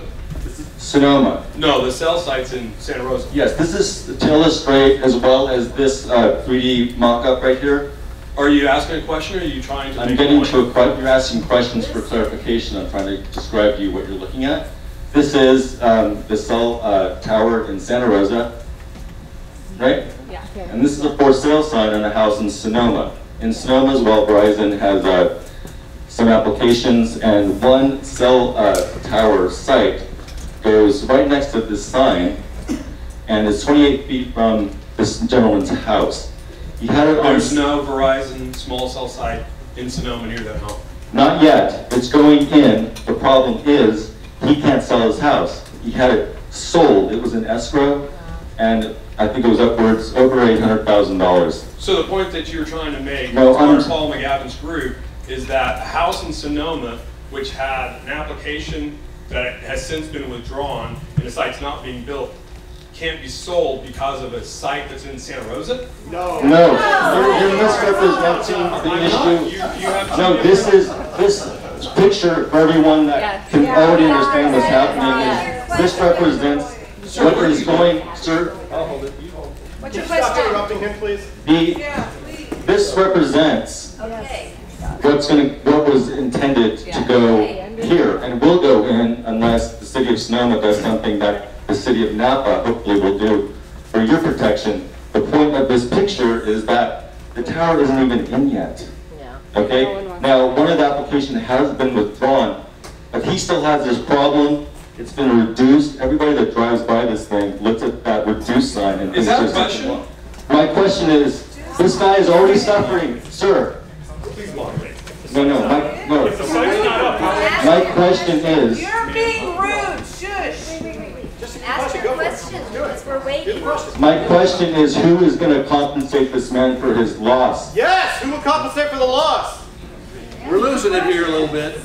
Sonoma. No, the cell site's in Santa Rosa. Yes, this is to illustrate as well as this 3D mock-up right here. Are you asking a question or are you trying to I'm getting to a question. You're asking questions for clarification. I'm trying to describe to you what you're looking at. This is the cell tower in Santa Rosa, right? Yeah. And this is a for sale sign on a house in Sonoma. In Sonoma as well, Verizon has some applications, and one cell tower site goes right next to this sign, and it's 28 feet from this gentleman's house. He had it on. There's no Verizon small cell site in Sonoma near that home. Not yet. It's going in. The problem is he can't sell his house. He had it sold. It was in escrow, and I think it was upwards over $800,000. So the point that you're trying to make, No, as Paul McGavin's group, is that a house in Sonoma, which had an application that has since been withdrawn and the site's not being built, can't be sold because of a site that's in Santa Rosa? No. No. You're misrepresenting the issue. No, this picture for everyone that can already understand what's happening is this represents what is going, sir. I'll hold it. You hold it. What's your Stop question? interrupting him, please. This represents what was intended to go here and will go in unless the city of Sonoma does something that the city of Napa hopefully will do for your protection. The point of this picture is that the tower isn't even in yet. Okay? Now, one of the applications has been withdrawn, but he still has this problem. It's been reduced. Everybody that drives by this thing looks at that reduced sign and is that a question? My question is, this guy is already suffering, sir. Please moderate. No. My question is. You're being rude. Shush. Just ask your question because we're waiting. My question is, who is going to compensate this man for his loss? Yes, who will compensate for the loss? We're losing it here a little bit.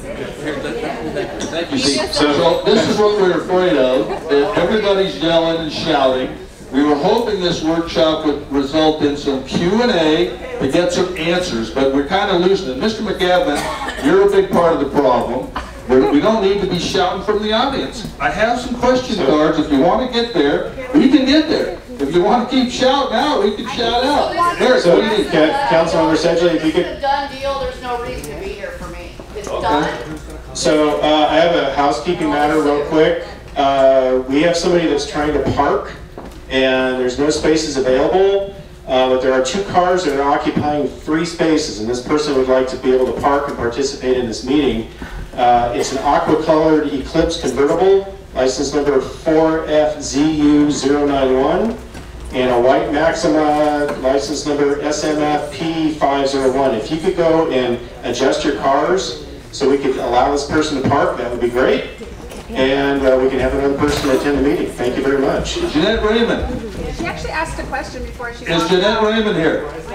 Thank you. So this is what we're afraid of. That everybody's yelling and shouting. We were hoping this workshop would result in some Q&A to get some answers, but we're kind of losing it. Mr. McGavin, you're a big part of the problem. We don't need to be shouting from the audience. I have some question cards. If you want to get there, we can get there. If you want to keep shouting out, we can shout out. Eric, what do you think? Councilmember Sedgley, if you could. It's a done deal. There's no reason to be here for me. It's done. So I have a housekeeping matter real quick. We have somebody that's trying to park, and there's no spaces available. But there are 2 cars that are occupying 3 spaces, and this person would like to be able to park and participate in this meeting. It's an aqua-colored Eclipse convertible, license number 4FZU091, and a white Maxima, license number SMFP501. If you could go and adjust your cars so we could allow this person to park, that would be great. And we can have another person attend the meeting. Thank you very much. Jeanette Raymond. She actually asked a question before she Is walked Jeanette out. Raymond here? Let's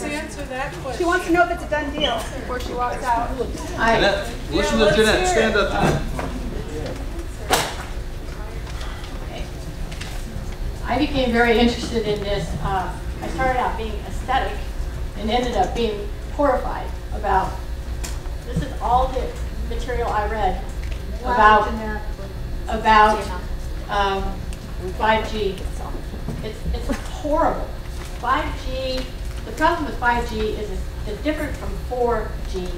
answer that question. She wants to know if it's a done deal before she walks out. Jeanette, listen to Jeanette. Stand up, Jeanette. I became very interested in this. I started out being aesthetic and ended up being horrified about, this is all the material I read about 5G. It's horrible. 5G, the problem with 5G is it's different from 4G.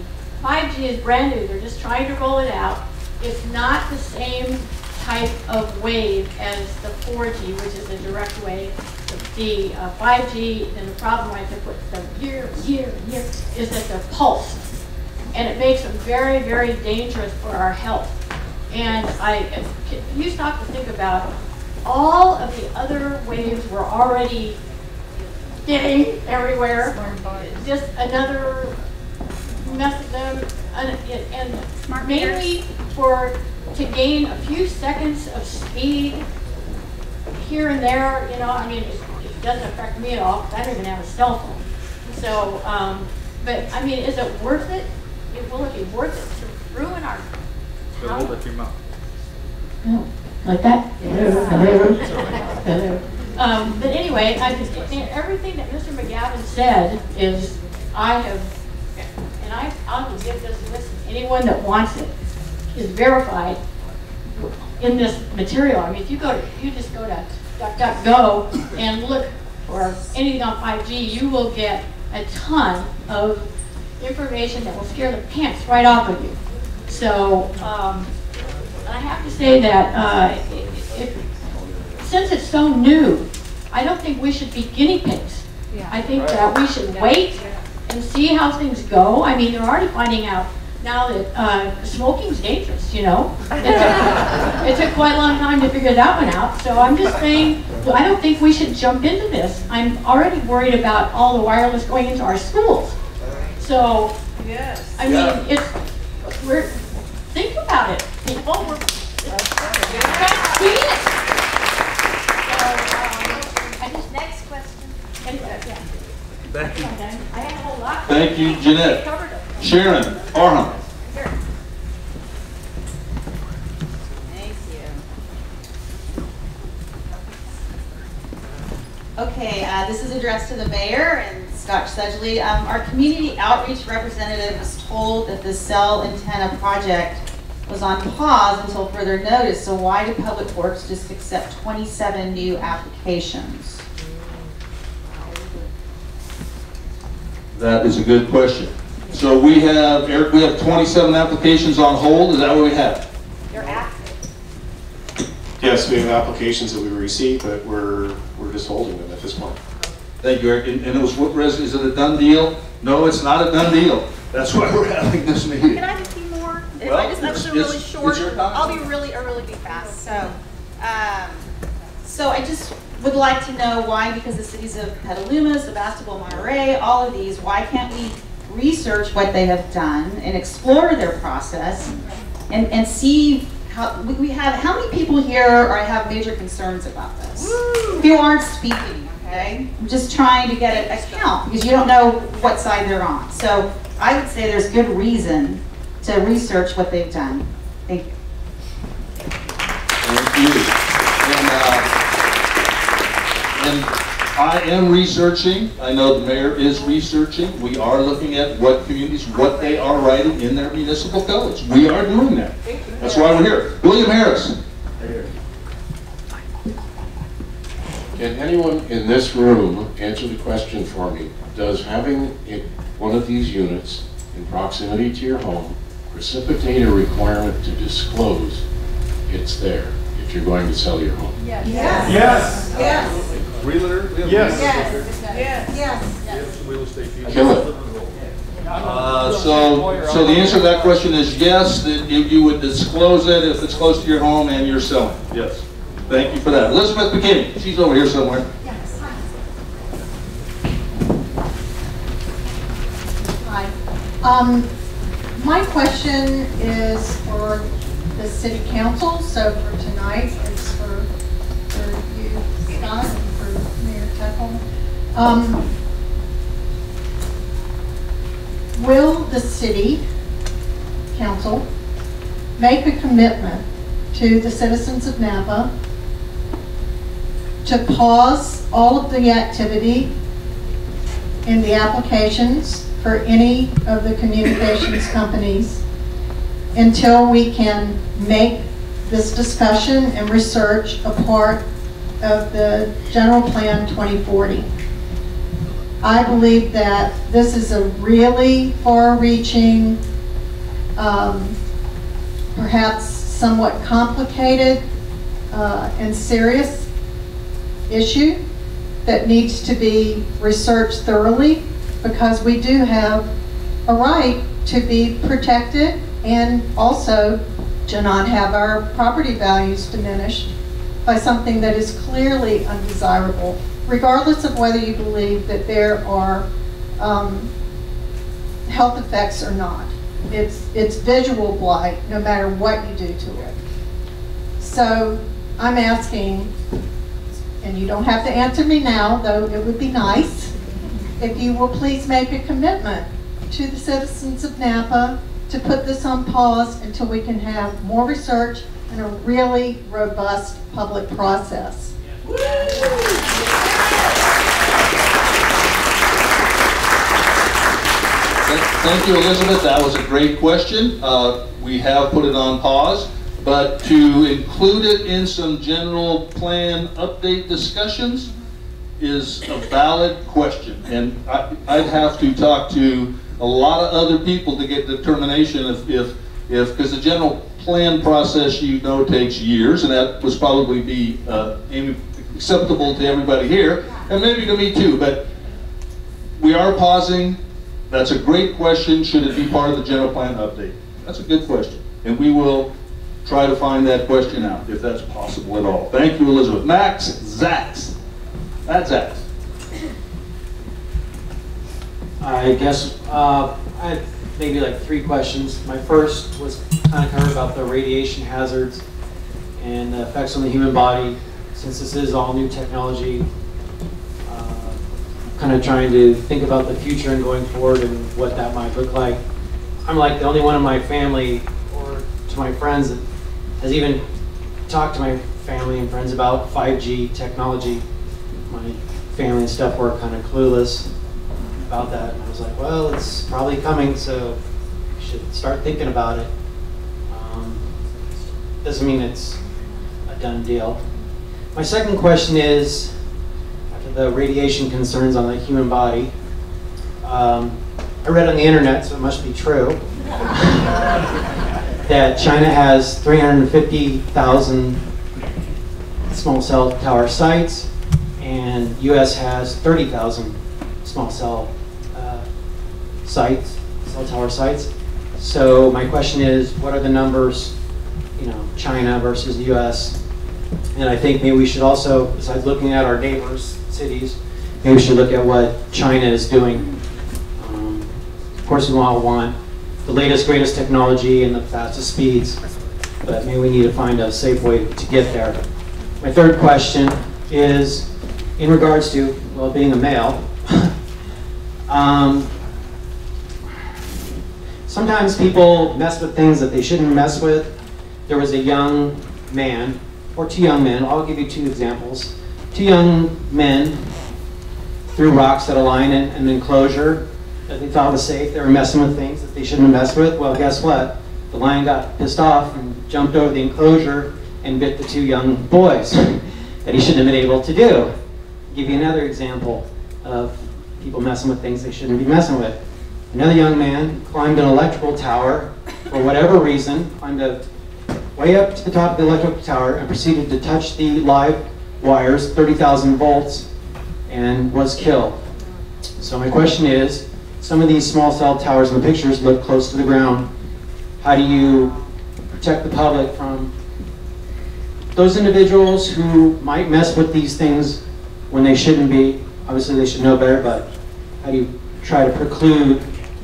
5G is brand new, they're just trying to roll it out. It's not the same type of wave as the 4G, which is a direct wave. The 5G, and the problem I think with the year, is that they're pulsed. And it makes them very, very dangerous for our health. And you stop to think about all of the other waves we're already getting everywhere. Just another mess of them, and mainly to gain a few seconds of speed here and there. You know, I mean, it doesn't affect me at all because I don't even have a cell phone. So, but I mean, is it worth it? Will it be worth it to ruin our town? Hold it to your mouth. Oh, like that? Hello. But anyway, everything that Mr. McGavin said is, I'll give this list to anyone that wants it, is verified in this material. I mean, if you just go to DuckDuckGo and look for anything on 5G, you will get a ton of information that will scare the pants right off of you. So I have to say that since it's so new, I don't think we should be guinea pigs. Yeah. I think that we should wait and see how things go. I mean, they're already finding out now that smoking's dangerous, you know. It took quite a long time to figure that one out. So I'm just saying, I don't think we should jump into this. I'm already worried about all the wireless going into our schools. So, yes. I mean, think about it, people. We're trying to see it. So, next question. Thank you. I had a whole lot. Thank you, Jeanette. Sharon Arham. Thank you. Okay, this is addressed to the mayor and Scott Sedgley. Our community outreach representative was told that the cell antenna project was on pause until further notice. So why did Public Works just accept 27 new applications? That is a good question. So we have, Eric, we have 27 applications on hold. Is that what we have? They're active. Yes, we have applications that we received, but we're just holding them at this point. Thank you, Eric. And it was what is it a done deal? No, it's not a done deal. That's why we're having this meeting. Can I just be more? Well, That's really short. It's your time. I'll be really fast. So I just would like to know why, because the cities of Petaluma, Sebastopol, Monterey, all of these, why can't we research what they have done and explore their process and see how we have, how many people here have major concerns about this? Woo! Who aren't speaking, okay? I'm just trying to get a count because you don't know what side they're on. So I would say there's good reason to research what they've done. Thank you. Thank you. And I am researching. I know the mayor is researching. We are looking at what communities, what they are writing in their municipal codes. We are doing that. That's why we're here. William Harris. Can anyone in this room answer the question for me? Does having one of these units in proximity to your home precipitate a requirement to disclose it's there if you're going to sell your home? Yes. Yes. Yes. Yes. Realtor? Yes. Yes. Yes. Real estate people. Kill it. So the answer to that question is yes, that you would disclose it if it's close to your home and you're selling. Yes. Thank you for that. Elizabeth McKinney, she's over here somewhere. Yes. Hi. My question is for the city council. So for tonight, it's for you, Scott, and for Mayor Tuckle. Will the city council make a commitment to the citizens of Napa to pause all of the activity in the applications for any of the communications companies until we can make this discussion and research a part of the General Plan 2040. I believe that this is a really far-reaching, perhaps somewhat complicated and serious issue that needs to be researched thoroughly, because we do have a right to be protected and also to not have our property values diminished by something that is clearly undesirable, regardless of whether you believe that there are health effects or not. It's visual blight, no matter what you do to it. So I'm asking, and you don't have to answer me now, though it would be nice, if you will please make a commitment to the citizens of Napa to put this on pause until we can have more research and a really robust public process. Thank you, Elizabeth. That was a great question. We have put it on pause, but to include it in some general plan update discussions is a valid question. And I'd have to talk to a lot of other people to get determination because the general plan process, you know, takes years, and that would probably be acceptable to everybody here, and maybe to me too, but we are pausing. That's a great question. Should it be part of the general plan update? That's a good question, and we will try to find that question out, if that's possible at all. Thank you, Elizabeth. Max Zax. That's Zax. I guess I had maybe like 3 questions. My first was kind of covered about the radiation hazards and the effects on the human body. Since this is all new technology, kind of trying to think about the future and going forward and what that might look like. I'm like the only one in my family or to my friends that has even talked to my family and friends about 5G technology. My family and stuff were kind of clueless about that. And I was like, well, it's probably coming, so we should start thinking about it. Doesn't mean it's a done deal. My second question is, after the radiation concerns on the human body, I read on the internet, so it must be true, that China has 350,000 small cell tower sites, and US has 30,000 small cell tower sites. So my question is, what are the numbers, China versus the US? And I think maybe we should also, besides looking at our neighbors' cities, maybe we should look at what China is doing. Of course, we all want the latest, greatest technology and the fastest speeds, but maybe we need to find a safe way to get there. My third question is in regards to, well, being a male. Sometimes people mess with things that they shouldn't mess with. There was a young man, or 2 young men, I'll give you 2 examples. 2 young men threw rocks at a lion in an enclosure that they thought was safe. They were messing with things that they shouldn't have messed with. Well, guess what? The lion got pissed off and jumped over the enclosure and bit the 2 young boys that he shouldn't have been able to do. I'll give you another example of people messing with things they shouldn't be messing with. Another young man climbed an electrical tower for whatever reason, climbed way up to the top of the electrical tower and proceeded to touch the live wires, 30,000 volts, and was killed. So my question is, some of these small cell towers in the pictures look close to the ground. How do you protect the public from those individuals who might mess with these things when they shouldn't be? Obviously they should know better, but how do you try to preclude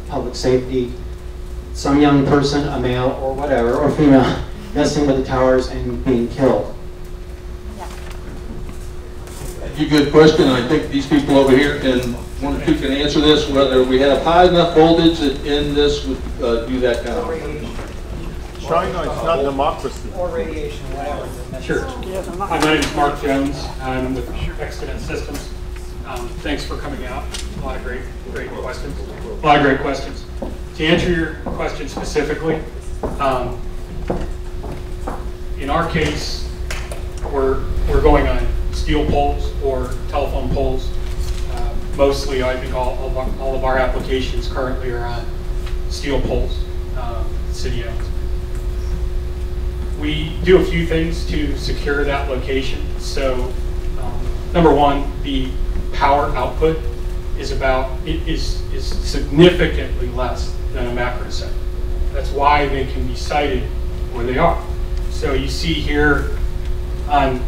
public safety, some young person, a male or whatever, or female, messing with the towers and being killed? Good question. I think these people over here can, one or two can answer this, whether we have high enough voltage that in this would do that kind of thing. China is not democracy. Or radiation, whatever. Sure. Hi, my name is Mark Jones. I'm with Excident Systems. Thanks for coming out. A lot of great questions. A lot of great questions. To answer your question specifically, in our case, we're going on steel poles or telephone poles. Mostly, I think all of our applications currently are on steel poles, city owns. We do a few things to secure that location. So, number one, the power output is significantly less than a macro site. That's why they can be sited where they are. So you see here on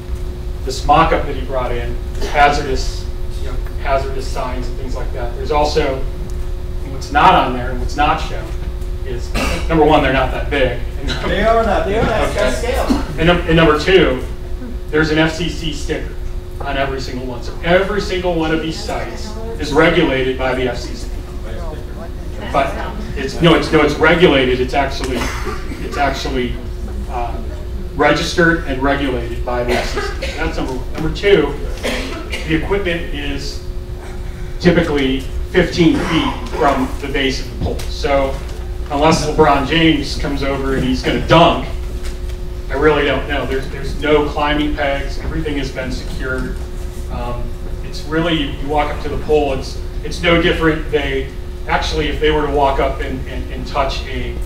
this mock-up that he brought in, hazardous signs and things like that. There's also, what's not on there and what's not shown is, number one, they're not that big. They are not. They are not scale. And number two, there's an FCC sticker on every single one. So every single one of these sites is regulated by the FCC. But it's regulated. It's actually registered and regulated by the FCC. So that's number one. Number two, the equipment is typically 15 feet from the base of the pole. So unless LeBron James comes over and he's going to dunk, I really don't know. There's no climbing pegs. Everything has been secured. It's really, you walk up to the pole, it's no different. Actually, if they were to walk up and touch a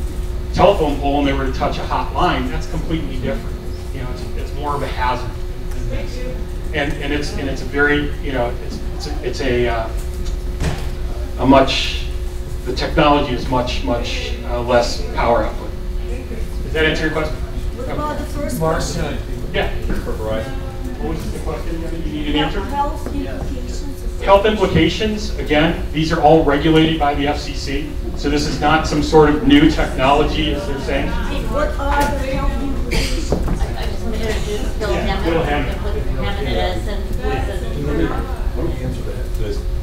telephone pole and they were to touch a hot line, that's completely different. You know, it's more of a hazard than this. And it's a very, you know, the technology is much less power output. Does that answer your question? What about the first Mark, question? Yeah. For Verizon. What was the question? You need an answer? Health implications. Health implications, again, these are all regulated by the FCC. So this is not some sort of new technology, as they're saying. What are the health implications? I just want to introduce Bill Hammond. What Hammond is and Let me answer that.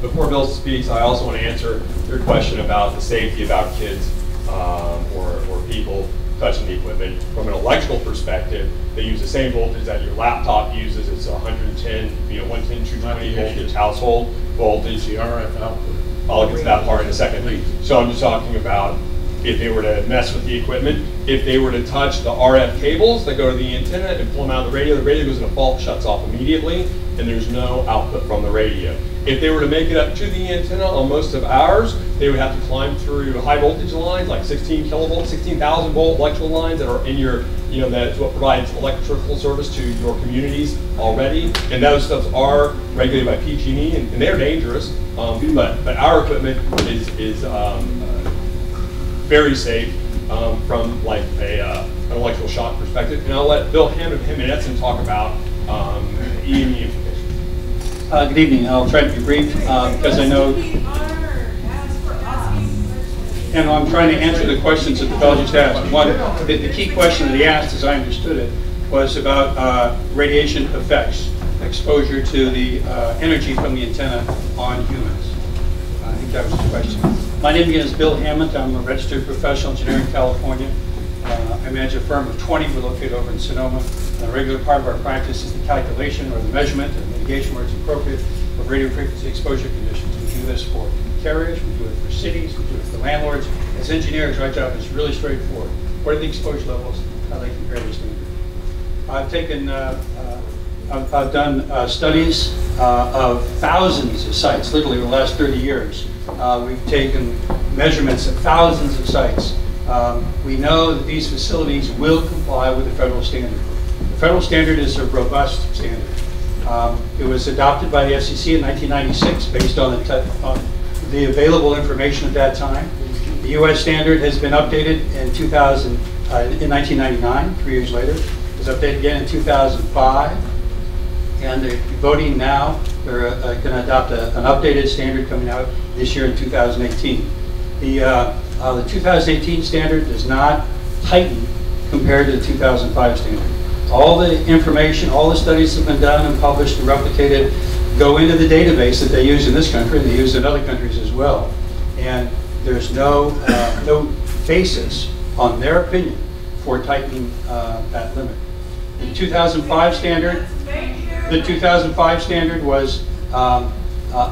Before Bill speaks, I also want to answer your question about the safety about kids or people touching the equipment. From an electrical perspective, they use the same voltage that your laptop uses. It's 110, 110, 220 voltage household voltage. The RF output. I'll get to that part in a second. So I'm just talking about if they were to mess with the equipment, if they were to touch the RF cables that go to the antenna and pull them out of the radio goes in a fault, shuts off immediately, and there's no output from the radio. If they were to make it up to the antenna on most of ours, they would have to climb through high voltage lines, like 16 kilovolt, 16,000 volt electrical lines that are in your, that's what provides electrical service to your communities already. And those stuff are regulated by PG&E, and they're dangerous. But our equipment is very safe from like an electrical shock perspective. And I'll let Bill Hammond and Edson talk about EME implications. Good evening. I'll try to be brief because I know, and I'm trying to answer the questions that the fellow just asked. One, the key question that he asked, as I understood it, was about radiation effects, exposure to the energy from the antenna on humans. I think that was the question. My name again is Bill Hammond. I'm a registered professional engineer in California. I manage a firm of 20. We're located over in Sonoma. And a regular part of our practice is the calculation or the measurement and mitigation where it's appropriate of radio frequency exposure conditions. We do this for carriers, we do it for cities, we do it for landlords. As engineers, our job is really straightforward. What are the exposure levels? How they compare to standard? I've done studies of thousands of sites, literally over the last 30 years. We've taken measurements of thousands of sites. We know that these facilities will comply with the federal standard. The federal standard is a robust standard. It was adopted by the FCC in 1996 based on the available information at that time. The U.S. standard has been updated in 1999, 3 years later. It was updated again in 2005. And they're voting now. They're going to adopt an updated standard coming out this year in 2018. The 2018 standard does not tighten compared to the 2005 standard. All the information, all the studies that have been done and published and replicated go into the database that they use in this country and they use in other countries as well. And there's no basis on their opinion for tightening that limit. The 2005 standard, was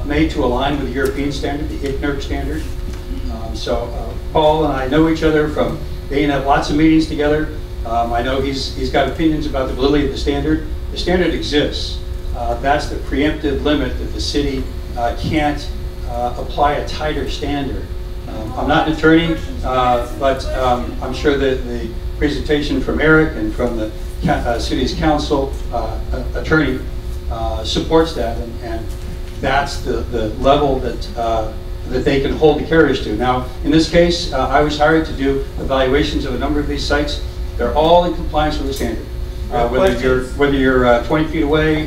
made to align with the European standard, the ICNIRP standard. So Paul and I know each other from being at lots of meetings together. I know he's got opinions about the validity of the standard. The standard exists. that's the preemptive limit that the city can't apply a tighter standard. I'm not an attorney, but I'm sure that the presentation from Eric and from the city's council attorney supports that, and that's the level that they can hold the carriers to. Now, in this case, I was hired to do evaluations of a number of these sites. They're all in compliance with the standard. Whether you're 20 feet away,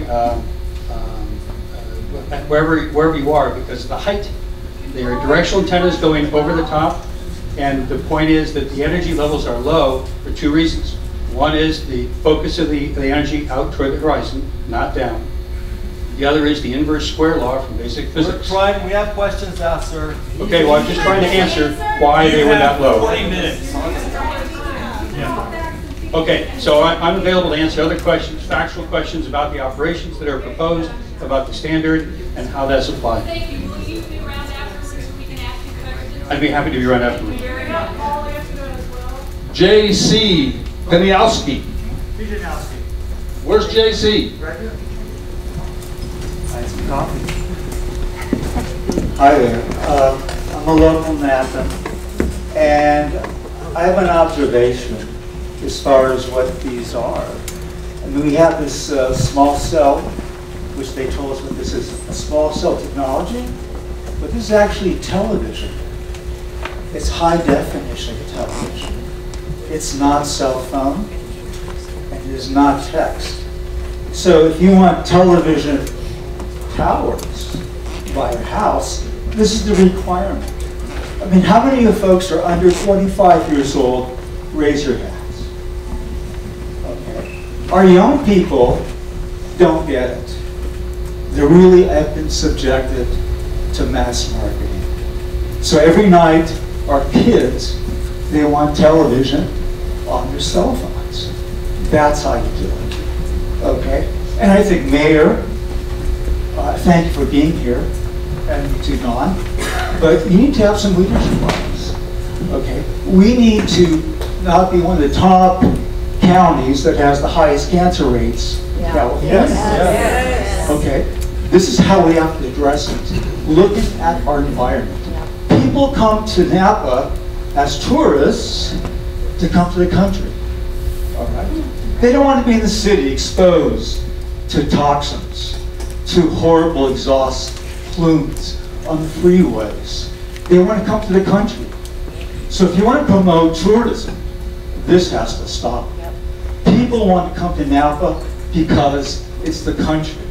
wherever you are, because of the height, there are directional antennas going over the top, and the point is that the energy levels are low for two reasons. One is the focus of the energy out toward the horizon, not down. The other is the inverse square law from basic physics. We have questions now, sir. Okay, well, I'm just trying to answer why they were that low. 20 minutes. Okay, so I'm available to answer other questions, factual questions about the operations that are proposed, about the standard, and how that's applied. Thank you. Will you be around afterwards so we can ask you questions? I'd be happy to be around afterwards. J.C. Peniowski. Where's J.C.? Right here. Nice coffee. Hi there. I'm a local Napa, and I have an observation as far as what these are. I mean, we have this small cell, which they told us what this is, a small cell technology, but this is actually television. It's high definition television. It's not cell phone, and it is not text. So if you want television towers by your house, this is the requirement. I mean, how many of you folks are under 45 years old? Raise your hands. Okay. Our young people don't get it. They really have been subjected to mass marketing. So every night, our kids, they want television on their cell phones. That's how you do it. Okay? And I think, Mayor, thank you for being here, and you too, Don. But you need to have some leadership on this. Okay? We need to not be one of the top counties that has the highest cancer rates in California. Yes. Okay? This is how we have to address it. Looking at our environment. People come to Napa as tourists to come to the country. All right? They don't want to be in the city exposed to toxins, to horrible exhaust plumes on the freeways. They want to come to the country. So if you want to promote tourism, this has to stop. People want to come to Napa because it's the country.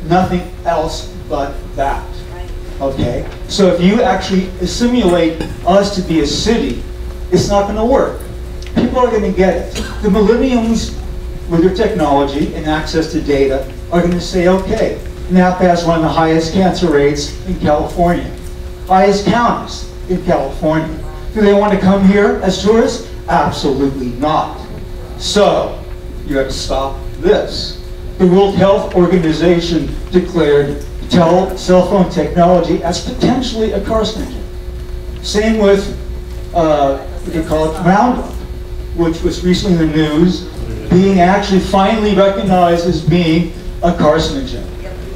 Nothing else but that. Okay? So if you actually simulate us to be a city, it's not going to work. People are going to get it. The millennials, with their technology and access to data, are going to say, okay, Napa has one of the highest cancer rates in California. Highest counties in California. Do they want to come here as tourists? Absolutely not. So, you have to stop this. The World Health Organization declared cell phone technology as potentially a carcinogen. Same with, they call it Roundup, which was recently in the news, being actually finally recognized as being a carcinogen.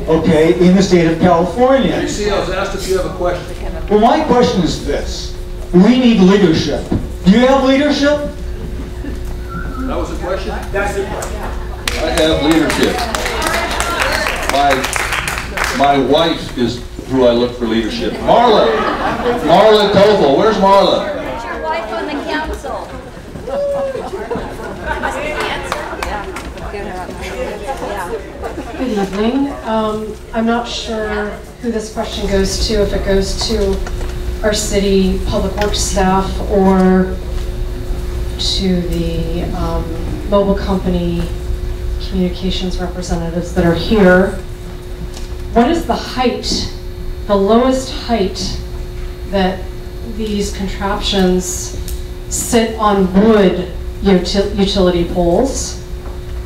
Okay, in the state of California. You see, I was asked if you have a question. Well, my question is this. We need leadership. Do you have leadership? That was a question? That's the question. I have leadership. My wife is who I look for leadership. Marla Koval. Where's Marla? Is your wife on the council? Must be the answer. Good evening. I'm not sure who this question goes to, if it goes to our city public works staff or to the mobile company communications representatives that are here. What is the height, the lowest height that these contraptions sit on wood utility poles?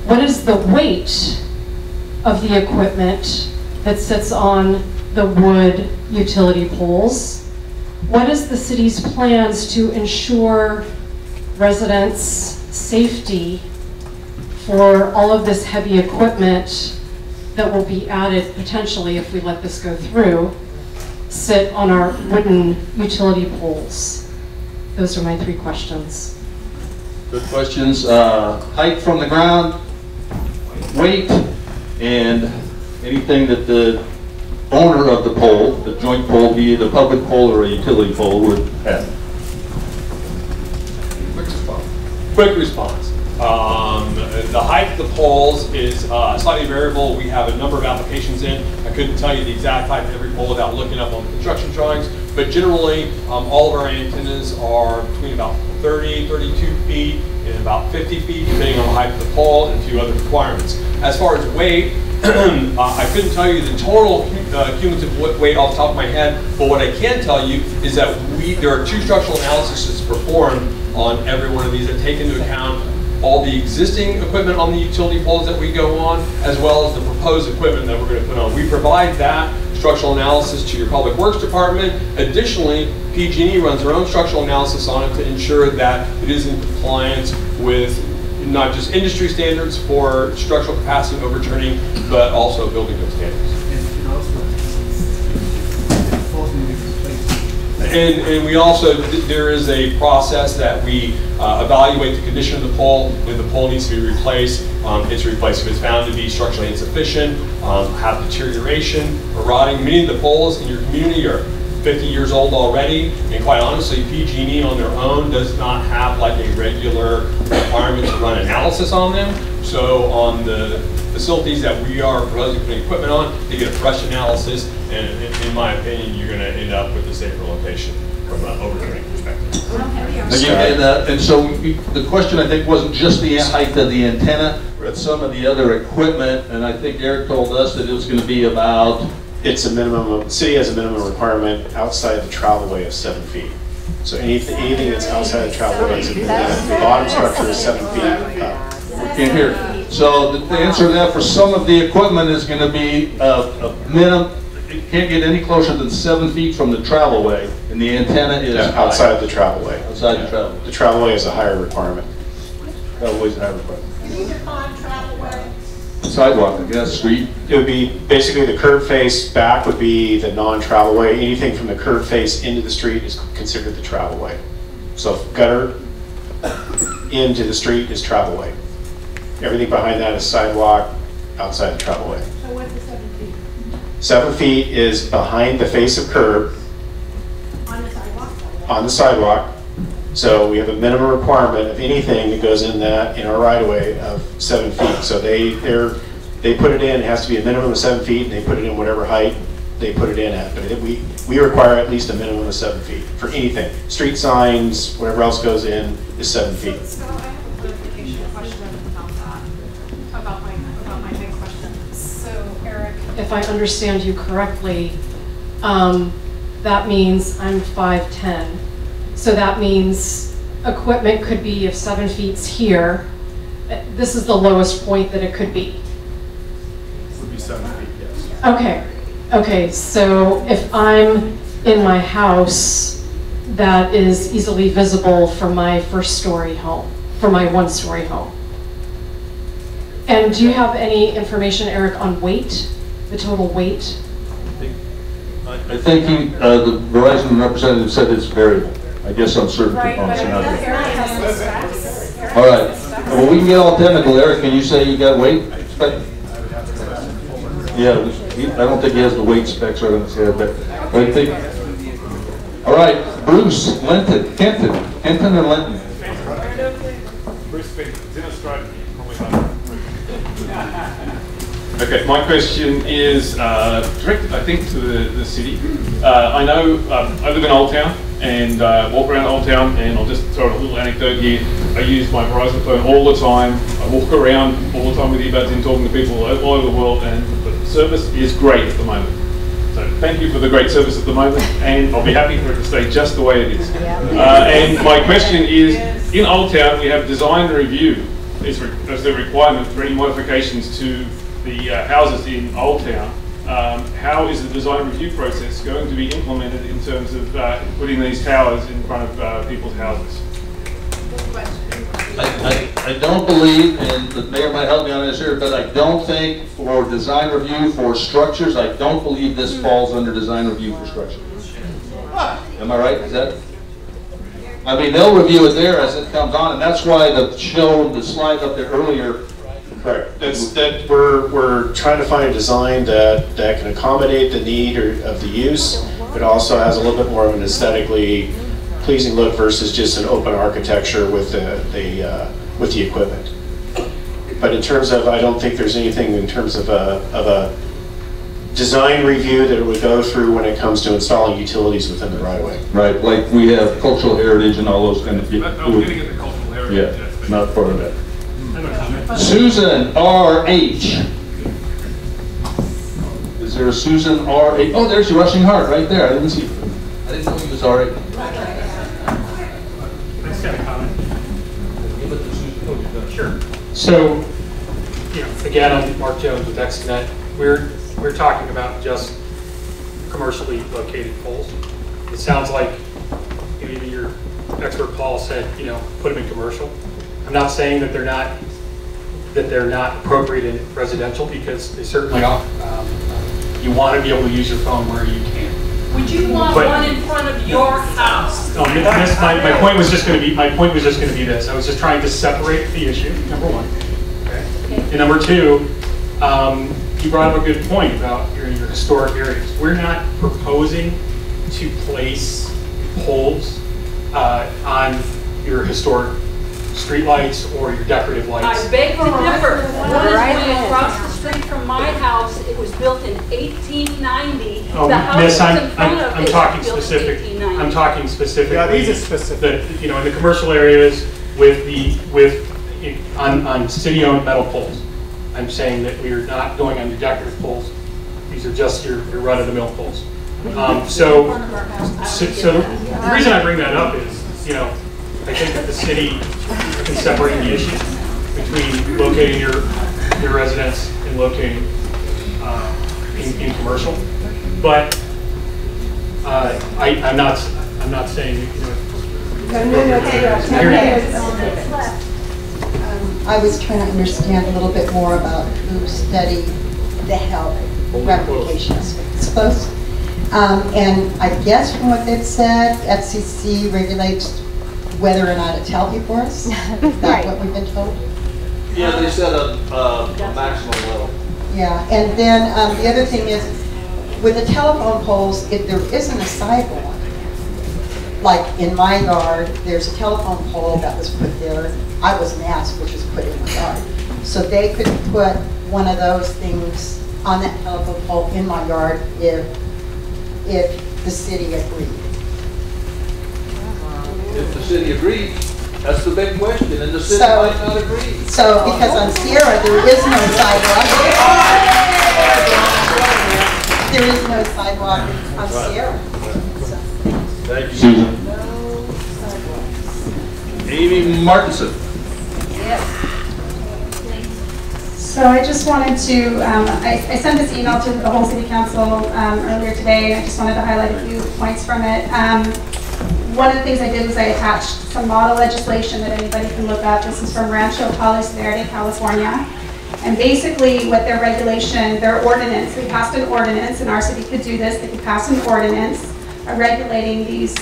What is the weight of the equipment that sits on the wood utility poles? What is the city's plans to ensure residents' safety for all of this heavy equipment that will be added potentially if we let this go through sit on our wooden utility poles? Those are my 3 questions. Good questions. Height from the ground, weight, and anything that the owner of the pole, the joint pole, be it a public pole or a utility pole, would have. Quick response. The height of the poles is slightly variable. We have a number of applications in. I couldn't tell you the exact height of every pole without looking up on the construction drawings, but generally all of our antennas are between about 30, 32 feet and about 50 feet, depending on the height of the pole and a few other requirements. As far as weight, I couldn't tell you the total cumulative weight off the top of my head, but what I can tell you is that there are 2 structural analyses performed on every one of these that take into account all the existing equipment on the utility poles that we go on, as well as the proposed equipment that we're going to put on. We provide that structural analysis to your Public Works Department. Additionally, PG&E runs their own structural analysis on it to ensure that it is in compliance with not just industry standards for structural capacity overturning, but also building code standards. And we also, there is a process that we evaluate the condition of the pole. When the pole needs to be replaced, it's replaced. If it's found to be structurally insufficient, have deterioration or rotting. Many of the poles in your community are 50 years old already, and quite honestly, PG&E on their own does not have like a regular requirement to run analysis on them. So on the facilities that we are proposing putting equipment on, they get a fresh analysis, and in my opinion, you're going to end up with a safer location from an overturning perspective. And so the question, I think, wasn't just the height of the antenna, but some of the other equipment, and I think Eric told us that it was going to be about... It's a minimum, the city has a minimum requirement outside the travel way of 7 feet. So anything that's outside the travel way, the bottom structure is 7 feet up. Can't hear. So the answer to that for some of the equipment is going to be a minimum. It can't get any closer than 7 feet from the travel way, and the antenna is outside the travel way. Outside the travel. The travel way is a higher requirement. Travel way is a higher requirement. Can you define travel way? Sidewalk, I guess, street. It would be basically the curb face back would be the non-travel way. Anything from the curb face into the street is considered the travel way. So gutter into the street is travel way. Everything behind that is sidewalk outside the travel way. So what's the 7 feet? 7 feet is behind the face of curb On the sidewalk? on the sidewalk. So we have a minimum requirement of anything that goes in our right of way of 7 feet. So they put it in, it has to be a minimum of 7 feet, and they put it in whatever height they put it in at. But we require at least a minimum of 7 feet for anything. Street signs, whatever else goes in is 7 feet. Scott, I have a clarification question about that, about my next question. So, Eric, if I understand you correctly, that means I'm 5'10". So that means equipment could be, if 7 feet's here, this is the lowest point that it could be. It would be 7 feet, yes. Okay, so if I'm in my house that is easily visible from my first-story home, from my one-story home. And do you have any information, Eric, on weight, the total weight? I think the Verizon representative said it's variable. I guess on certain components. All right. Well, we can get all technical. Eric, can you say you got weight spec? Yeah, I don't think he has the weight specs right on his head, but I think. All right, Bruce, Kenton and Linton. Bruce speaks. It's in Australia. Okay, my question is directed, I think, to the city. I know I live in Old Town and walk around Old Town, and I'll just throw a little anecdote here. I use my Verizon phone all the time. I walk around all the time with earbuds in, talking to people all over the world, and the service is great at the moment. So thank you for the great service at the moment, and I'll be happy for it to stay just the way it is. And my question is, in Old Town we have design review as the requirement for any modifications to the houses in Old Town. How is the design review process going to be implemented in terms of putting these towers in front of people's houses? Good question. I don't believe, and the mayor might help me on this here, but I don't think for design review for structures, I don't believe this falls under design review for structures. Am I right? Is that? I mean, they'll review it there as it comes on, and that's why the slide up there earlier. Correct. That we're trying to find a design that can accommodate the need of the use, but also has a little bit more of an aesthetically pleasing look versus just an open architecture with the equipment. But in terms of, I don't think there's anything in terms of a design review that it would go through when it comes to installing utilities within the right of way. Right, like we have cultural heritage and all those kind of things. I was going to get the cultural heritage. Yeah, not part of that. I have a comment. Susan R.H. Is there a Susan R.H.? Oh, there's your Rushing Heart right there. I didn't see. I didn't know he was R.H. I just got a comment. Sure. So, again, I'm Mark Jones with Excanet. We're talking about just commercially located poles. It sounds like even your expert Paul said, put them in commercial. I'm not saying that they're not appropriate in residential, because they certainly are. You want to be able to use your phone where you can. Would you want one in front of your house? No, my point was just going to be this. I was just trying to separate the issue. Number one. Okay. And number two, you brought up a good point about your historic areas. We're not proposing to place poles on your historic streetlights or your decorative lights. I beg to differ. One is across the street from my house. It was built in 1890. Oh, the house Miss, in front of I'm it talking was built specific. in 1890. I'm talking specifically. Yeah, these are specific. In the commercial areas on city-owned metal poles. I'm saying that we are not going on your decorative poles. These are just your run-of-the-mill poles. So the reason I bring that up is, I think that the city can separate the issue between locating your residence and locating in commercial. But I'm not saying I was trying to understand a little bit more about who studied the health ramifications. It's close. And I guess from what they've said, FCC regulates whether or not to tell people us. Is that what we've been told? Yeah, they set a maximum level. Yeah, and then the other thing is, with the telephone poles, if there isn't a sidewalk, like in my yard, there's a telephone pole that was put there. I wasn't asked, which was put in my yard. So they could put one of those things on that telephone pole in my yard if the city agreed. If the city agrees, that's the big question, and the city might not agree. So, because on Sierra, there is no sidewalk. There is no sidewalk on Sierra. Thank you, Susan. Amy Martinson. So I just wanted to, I sent this email to the whole city council earlier today, and I just wanted to highlight a few points from it. One of the things I did was I attached some model legislation that anybody can look up. This is from Rancho Palos Verdes, California. And basically what their regulation, their ordinance, they passed an ordinance, and our city could do this, they could pass an ordinance regulating these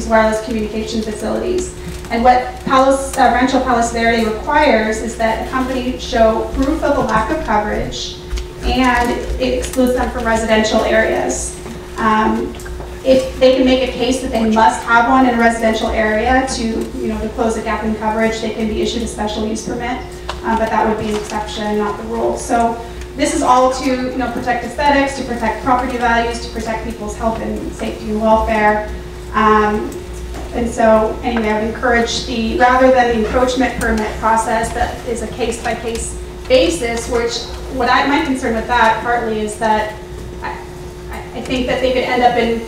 wireless communication facilities. And what Rancho Palos Verdes requires is that a company show proof of a lack of coverage, and it excludes them from residential areas. If they can make a case that they must have one in a residential area to close a gap in coverage, they can be issued a special use permit, but that would be an exception, not the rule. So this is all to protect aesthetics, to protect property values, to protect people's health and safety and welfare. And so anyway, I would encourage rather than the encroachment permit process that is a case-by-case basis, which my concern with that partly is that I think that they could end up in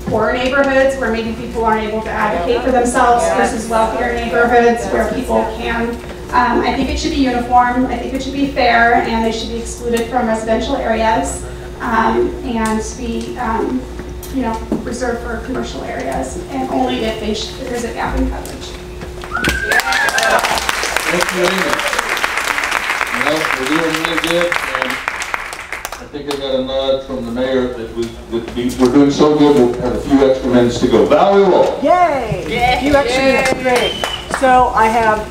poorer neighborhoods where maybe people aren't able to advocate for themselves versus wealthier neighborhoods where people can. I think it should be uniform, I think it should be fair, and they should be excluded from residential areas and be reserved for commercial areas, and only if there is a gap in coverage. Thank you, Amy. Well, we're doing really good, and I think I got a nod from the mayor that we're doing so good, we'll have a few extra minutes to go. Valerie Roll. Yay! A few extra minutes, great. So I have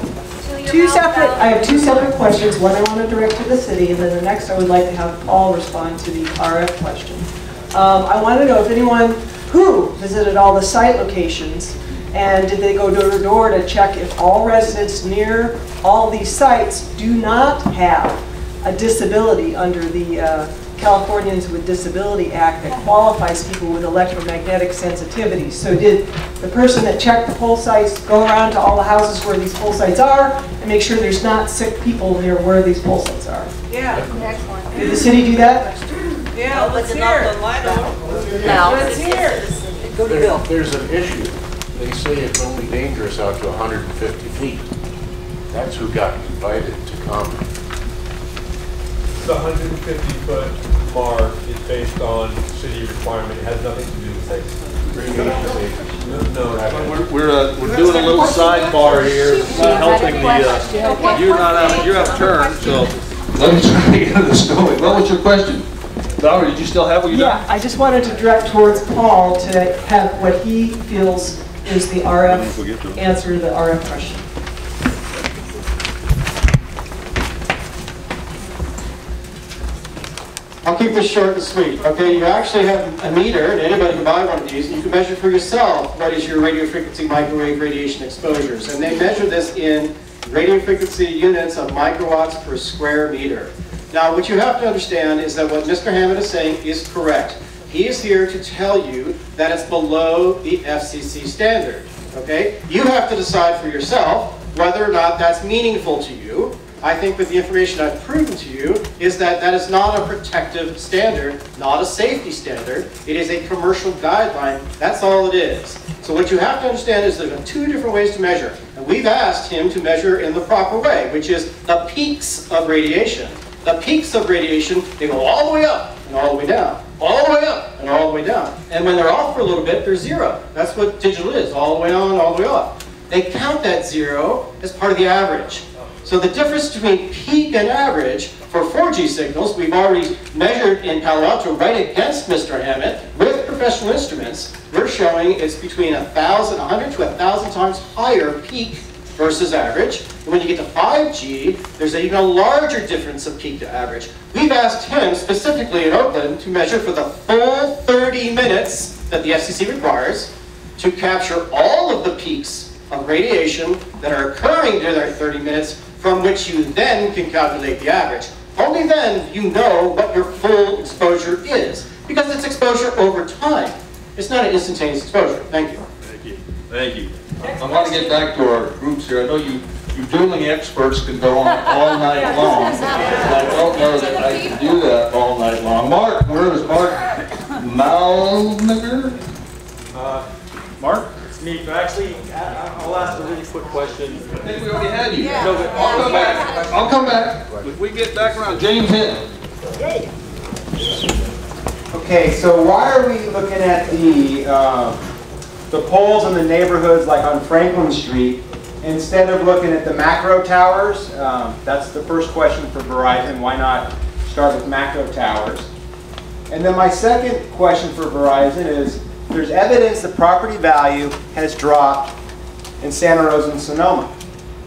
two separate questions. One I want to direct to the city, and then the next I would like to have Paul respond to the RF question. I want to know if anyone who visited all the site locations, and did they go door to door to check if all residents near all these sites do not have a disability under the Californians with Disability Act that qualifies people with electromagnetic sensitivity. So did the person that checked the pole sites go around to all the houses where these pole sites are and make sure there's not sick people near where these pole sites are? Yeah. Excellent. Did the city do that? Yeah, let's hear it. Let's hear it. Go to Bill. There's an issue. They say it's only dangerous out to 150 feet. That's who got invited to come. The 150-foot mark is based on city requirement. It has nothing to do with safety. No, We're doing a little sidebar here, helping the, you're not out, you're out of turn, so let me try to get this going. What was your question? Valerie, did you still have what you got? Yeah, I just wanted to direct towards Paul to have what he feels is the RF, answer the RF question. I'll keep this short and sweet. Okay, you actually have a meter, and anybody can buy one of these, and you can measure for yourself what is your radio frequency microwave radiation exposures. And they measure this in radio frequency units of microwatts per square meter. Now, what you have to understand is that what Mr. Hammond is saying is correct. He is here to tell you that it's below the FCC standard. Okay? You have to decide for yourself whether or not that's meaningful to you. I think with the information I've proven to you is that that is not a protective standard, not a safety standard. It is a commercial guideline. That's all it is. So what you have to understand is there are two different ways to measure. And we've asked him to measure in the proper way, which is the peaks of radiation. The peaks of radiation, they go all the way up and all the way down, all the way up and all the way down. And when they're off for a little bit, they're zero. That's what digital is, all the way on, all the way off. They count that zero as part of the average. So the difference between peak and average for 4G signals, we've already measured in Palo Alto right against Mr. Hammett with professional instruments. We're showing it's between 100 to 1,000 times higher peak versus average. And when you get to 5G, there's even a larger difference of peak to average. We've asked him specifically in Oakland to measure for the full 30 minutes that the FCC requires to capture all of the peaks of radiation that are occurring during their 30 minutes, from which you then can calculate the average. Only then you know what your full exposure is, because it's exposure over time. It's not an instantaneous exposure. Thank you. Thank you. Thank you. I want to get back to our groups here. I know you dueling experts can go on all night long, and I don't know that I can do that all night long. Mark, where is Mark Malniger? Mark? It's me, but actually, I'll ask a really quick question. I think we already had you. Yeah. No, but I'll come back. I'll come back. If we get back around, James Hill. Okay, so why are we looking at the poles in the neighborhoods like on Franklin Street instead of looking at the macro towers? That's the first question for Verizon. Why not start with macro towers? And then my second question for Verizon is, there's evidence the property value has dropped in Santa Rosa and Sonoma.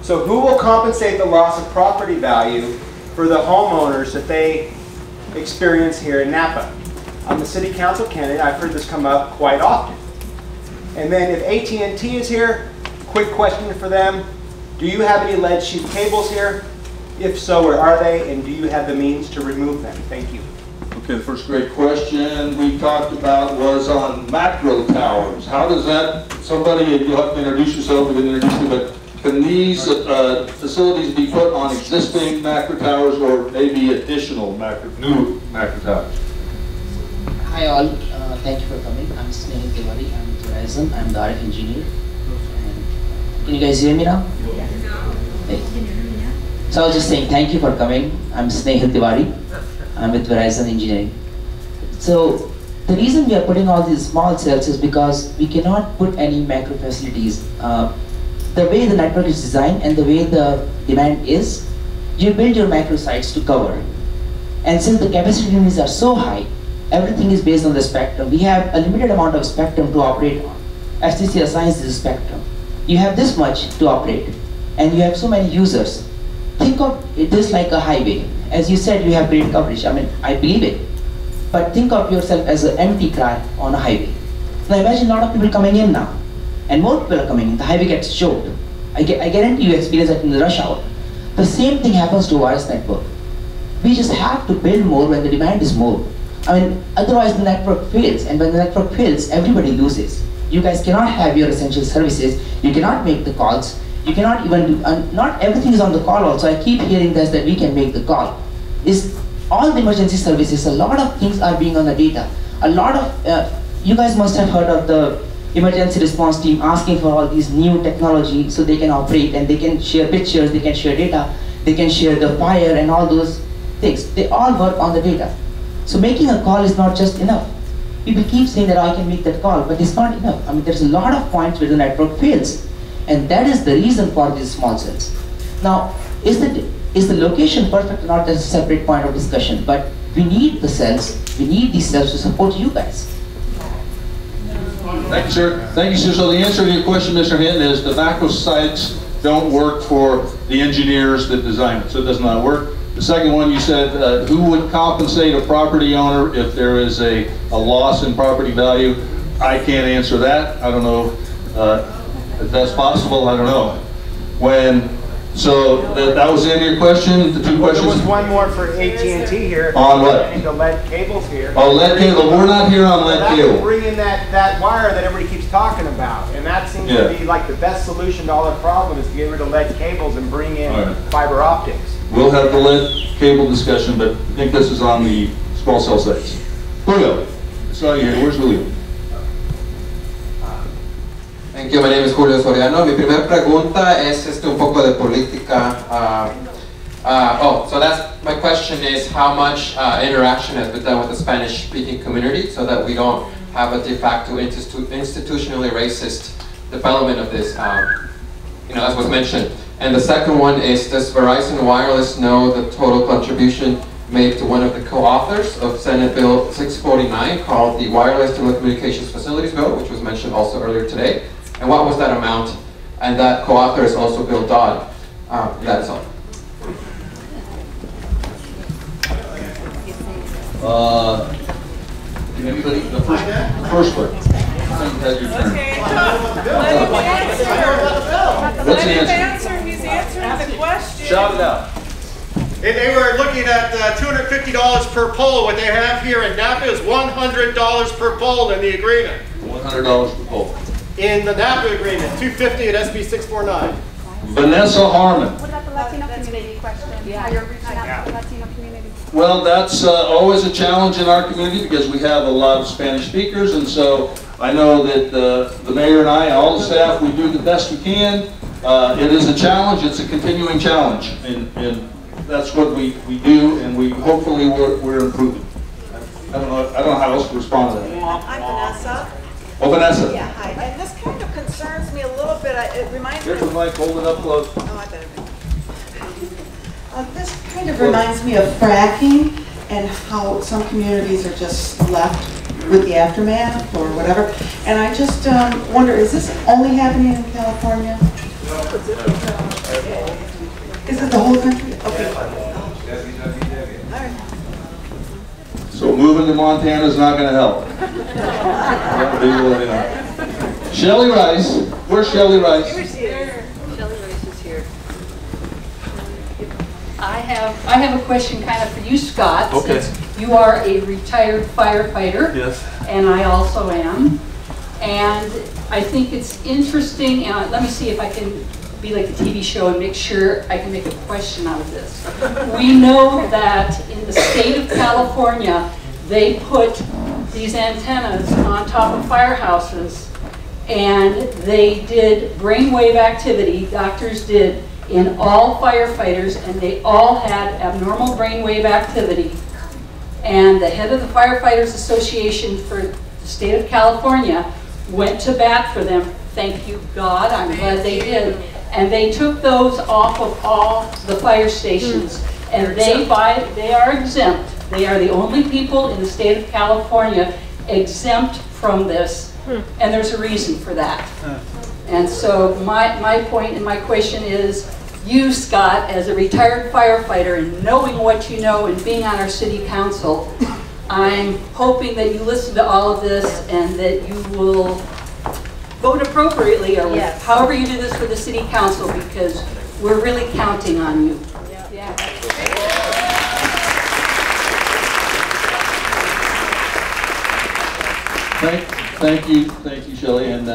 So who will compensate the loss of property value for the homeowners that they experience here in Napa? I'm the city council candidate. I've heard this come up quite often. And then if AT&T is here, quick question for them. Do you have any lead sheath cables here? If so, where are they? And do you have the means to remove them? Thank you. Okay, the first great question we talked about was on macro towers. How does that, somebody, you'll have to introduce yourself, we didn't introduce you, but can these facilities be put on existing macro towers or maybe additional new macro towers? Hi all, thank you for coming. I'm Snehal Tiwari, I'm with Verizon, I'm the RF engineer. And can you guys hear me now? Hey. So I was just saying thank you for coming. I'm Snehal Tiwari, I'm with Verizon Engineering. So the reason we are putting all these small cells is because we cannot put any macro facilities the way the network is designed and the way the demand is, you build your macro sites to cover. And since the capacity limits are so high, everything is based on the spectrum. We have a limited amount of spectrum to operate on. FCC assigns this spectrum. You have this much to operate, and you have so many users. Think of this like a highway. As you said, you have great coverage. I mean, I believe it. But think of yourself as an empty car on a highway. Now imagine a lot of people coming in now, and more people are coming in. The highway gets choked. I guarantee you experience that in the rush hour. The same thing happens to wireless network. We just have to build more when the demand is more. I mean, otherwise the network fails, and when the network fails, everybody loses. You guys cannot have your essential services. You cannot make the calls. You cannot even do, not everything is on the call also. I keep hearing this, that we can make the call. Is all the emergency services, a lot of things are being on the data. A lot of, you guys must have heard of the emergency response team asking for all these new technology so they can operate and they can share pictures, they can share data, they can share the fire and all those things. They all work on the data. So making a call is not just enough. People keep saying that I can make that call, but it's not enough. I mean, there's a lot of points where the network fails. And that is the reason for these small cells. Now, is the location perfect or not? That's a separate point of discussion. But we need the cells. We need these cells to support you guys. Thank you, sir. Thank you, sir. So the answer to your question, Mr. Hinton, is the macro sites don't work for the engineers that design it, so it does not work. The second one, you said, who would compensate a property owner if there is a loss in property value? I can't answer that. I don't know if that's possible. I don't know. So that was the end of your question, the two questions? There was one more for AT&T here. On what? The lead cables here. Oh, lead cable. We're not here on lead cable. That would bring in that wire that everybody keeps talking about. And that seems to be like the best solution to all our problems, is to get rid of lead cables and bring in fiber optics. We'll have the lead cable discussion, but I think this is on the small cell sites. Julio, I saw you here. Where's Julio? Thank you. My name is Julio Soriano. Mi primera pregunta es un poco de política. So that's my question is how much interaction has been done with the Spanish-speaking community so that we don't have a de facto institutionally racist development of this, as was mentioned. And the second one is, does Verizon Wireless know the total contribution made to one of the co-authors of Senate Bill 649 called the Wireless Telecommunications Facilities Bill, which was mentioned also earlier today? And what was that amount? And that co-author is also Bill Dodd. That's all. Anybody? The first one. That's your turn. What's the answer? He's answering the question. Shout it out. They were looking at $250 per pole. What they have here in Napa is $100 per pole in the agreement. $100 per pole. In the Napa agreement, $250 at SB 649. Vanessa Harmon. What about the Latino community question? How you're reaching out to the Latino community? Well, that's always a challenge in our community because we have a lot of Spanish speakers, and so I know that the mayor and I and all the staff, we do the best we can. It is a challenge. It's a continuing challenge, and that's what we do, and we hopefully we're improving. I don't know how else to respond to that. I'm Vanessa. Oh, Vanessa. Yeah, hi. And this kind of concerns me a little bit. It reminds me. Here's the mic. Hold it up close. Oh, I better. This kind of reminds me of fracking and how some communities are just left with the aftermath or whatever. And I just wonder, is this only happening in California? Is it the whole country? Okay. So moving to Montana is not going to help. Shelley Rice. Where's Shelley Rice? Here. Shelley Rice is here. I have a question kind of for you, Scott. Okay. Since you are a retired firefighter. Yes. And I also am. And I think it's interesting, and let me see if I can be like a TV show and make sure I can make a question out of this. We know that in the state of California, they put these antennas on top of firehouses, and they did brainwave activity, doctors did, in all firefighters, and they all had abnormal brainwave activity. And the head of the Firefighters Association for the state of California went to bat for them Thank you, God, I'm glad they did. And they took those off of all the fire stations. And they are exempt. They are the only people in the state of California exempt from this. And there's a reason for that. And so my point and my question is, you, Scott, as a retired firefighter and knowing what you know and being on our city council, I'm hoping that you listen to all of this and that you will vote appropriately, or however you do this for the city council, because we're really counting on you. Yeah. Thank you, Shelley. And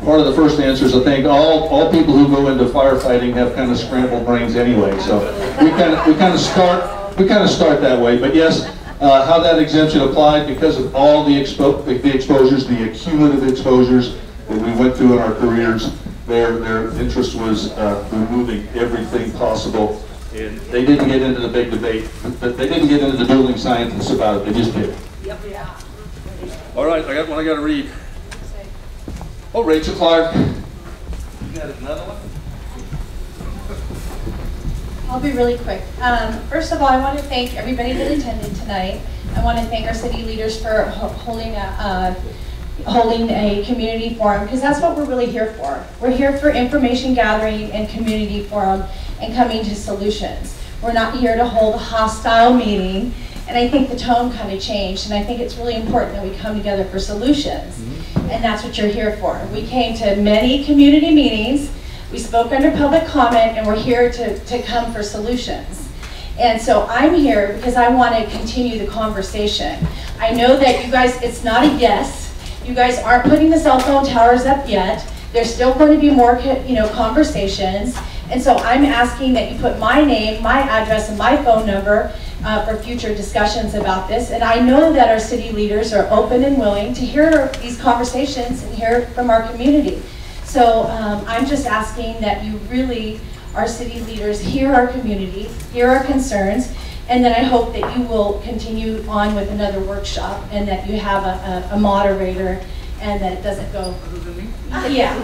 part of the first answer is I think all people who go into firefighting have kind of scrambled brains anyway. So we kind of start that way. But yes, how that exemption applied because of all the exposures, the accumulative exposures that we went through in our careers. Their interest was removing everything possible. And they didn't get into the big debate. They didn't get into the building scientists about it. They just did. Yep. Yeah. All right, I got one I got to read. Oh, Rachel Clark. You got another one? I'll be really quick. First of all, I want to thank everybody that attended tonight. I want to thank our city leaders for holding a community forum, because that's what we're really here for. We're here for information gathering and community forum and coming to solutions. We're not here to hold a hostile meeting, and I think the tone kind of changed, and I think it's really important that we come together for solutions, and that's what you're here for. We came to many community meetings, we spoke under public comment, and we're here to come for solutions. And so I'm here because I want to continue the conversation. I know that you guys, it's not a yes. You guys aren't putting the cell phone towers up yet. There's still going to be more, conversations. And so I'm asking that you put my name, my address, and my phone number for future discussions about this. And I know that our city leaders are open and willing to hear these conversations and hear from our community. So I'm just asking that you really, our city leaders, hear our community, hear our concerns, and then I hope that you will continue on with another workshop and that you have a moderator and that it doesn't go. Yeah.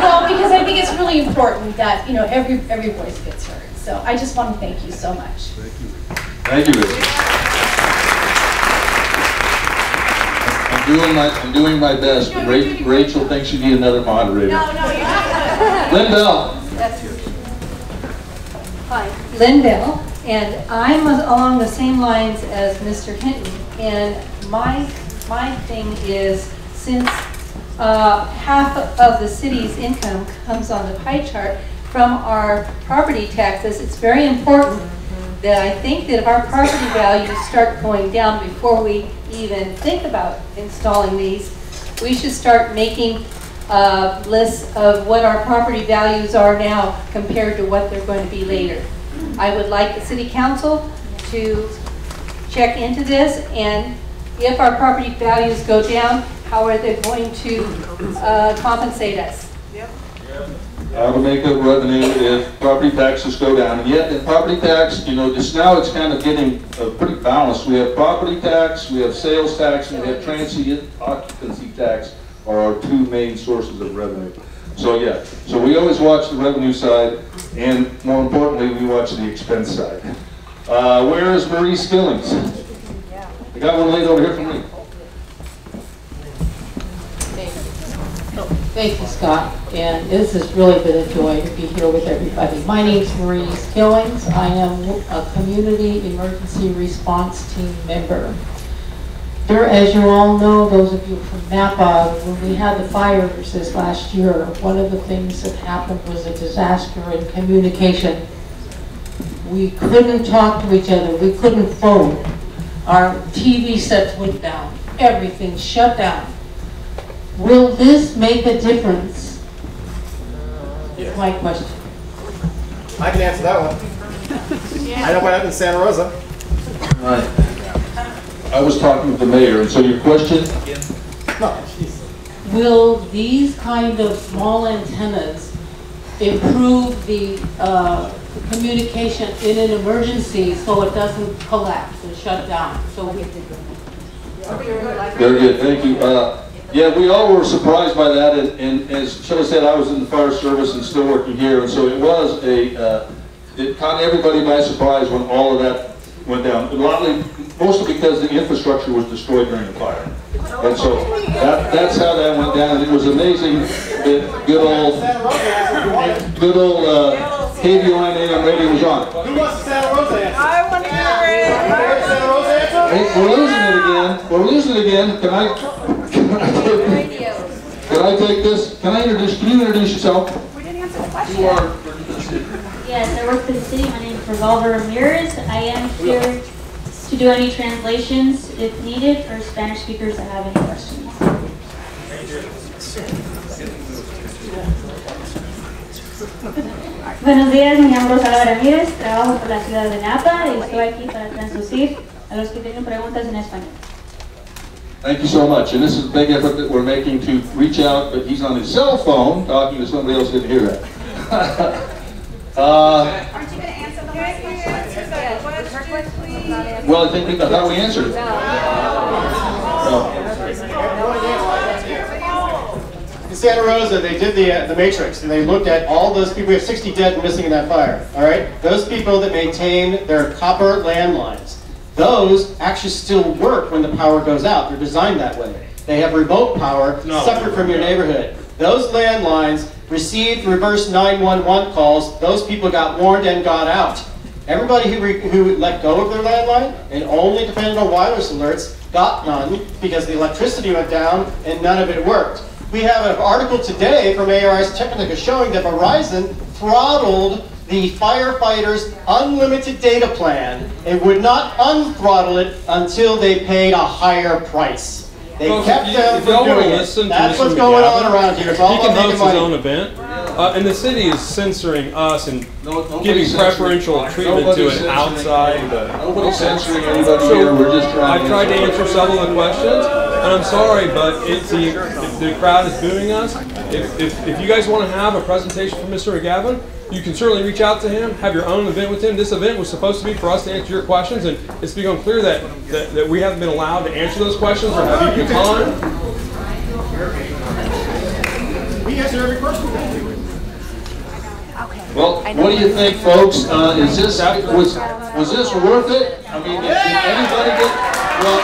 Well, because I think it's really important that every voice gets heard. So I just want to thank you so much. Thank you. Thank you, Rachel. I'm doing my best. Rachel thinks you need another moderator. No, you're not. Lynn Bell. Hi, Lynn Bell, and I'm along the same lines as Mr. Hinton. And my thing is, since half of the city's income comes on the pie chart from our property taxes, it's very important that I think that if our property values start going down before we even think about installing these, we should start making lists of what our property values are now compared to what they're going to be later. I would like the city council to check into this, and if our property values go down, how are they going to compensate us? How to make up revenue if property taxes go down. And yet in property tax, just now it's kind of getting pretty balanced. We have property tax, we have sales tax, and we have transient occupancy tax are our two main sources of revenue. So yeah, so we always watch the revenue side, and more importantly, we watch the expense side. Where is Marie Skillings? I got one laid over here for me. Thank you, Scott, and this has really been a joy to be here with everybody. My name is Marie Skillings. I am a Community Emergency Response Team member. As you all know, those of you from Napa, when we had the fires this last year, one of the things that happened was a disaster in communication. We couldn't talk to each other. We couldn't phone. Our TV sets went down. Everything shut down. Will this make a difference? Is my question. I can answer that one. I know what happened in Santa Rosa. I was talking with the mayor, and so your question? Will these kind of small antennas improve the communication in an emergency so it doesn't collapse and shut down? So we Very good, thank you. Yeah, we all were surprised by that, and as Shelley said, I was in the fire service and still working here, and so it was it caught everybody by surprise when all of that went down. Mostly because the infrastructure was destroyed during the fire. And so that's how that went down, and it was amazing that good old KVON AM radio was on. Who wants the Santa Rosa answer? I want to hear it. Santa Rosa answer? Hey, we're losing it again. We're losing it again. Can I take this? Can you introduce yourself? We didn't answer the question. You are. Yes, I work for the city. My name is Revolver Ramirez. I am here to do any translations if needed for Spanish speakers that have any questions. Buenos días, me llamo Rosalba Ramírez, trabajo por la ciudad de Napa y estoy aquí para traducir a los que tienen preguntas en español. Thank you so much. And this is a big effort that we're making to reach out, but he's on his cell phone talking to somebody else who didn't hear that. Aren't you going to answer the last question? Well, I think I thought we answered it. In Santa Rosa, they did the matrix, and they looked at all those people. We have 60 dead and missing in that fire. All right, those people that maintain their copper landlines, those actually still work when the power goes out. They're designed that way. They have remote power separate from your neighborhood. Those landlines received reverse 911 calls. Those people got warned and got out. Everybody who let go of their landline and only depended on wireless alerts got none because the electricity went down and none of it worked. We have an article today from ARI's Technica showing that Verizon throttled the firefighters' unlimited data plan and would not unthrottle it until they paid a higher price. They kept them from doing it. That's what's going on around here. It's all he can about host making his money. own event, and the city is censoring us and giving preferential treatment to an outside. Nobody's censoring anybody here. We're just trying. I tried to answer several of the questions, and I'm sorry, but if the crowd is booing us. If you guys want to have a presentation from Mr. McGavin, you can certainly reach out to him, have your own event with him. This event was supposed to be for us to answer your questions, and it's become clear that we haven't been allowed to answer those questions or have you time. We answer every question. Well, what do you think, folks? Was this worth it? I mean, did anybody get? Well,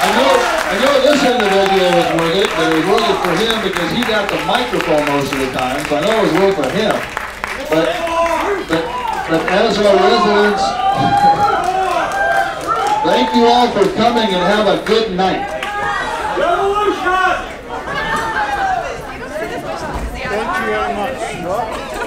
I know this individual was worth it, but it was worth it for him because he got the microphone most of the time, so I know it was worth it for him. But as our residents, thank you all for coming and have a good night. Thank you very much.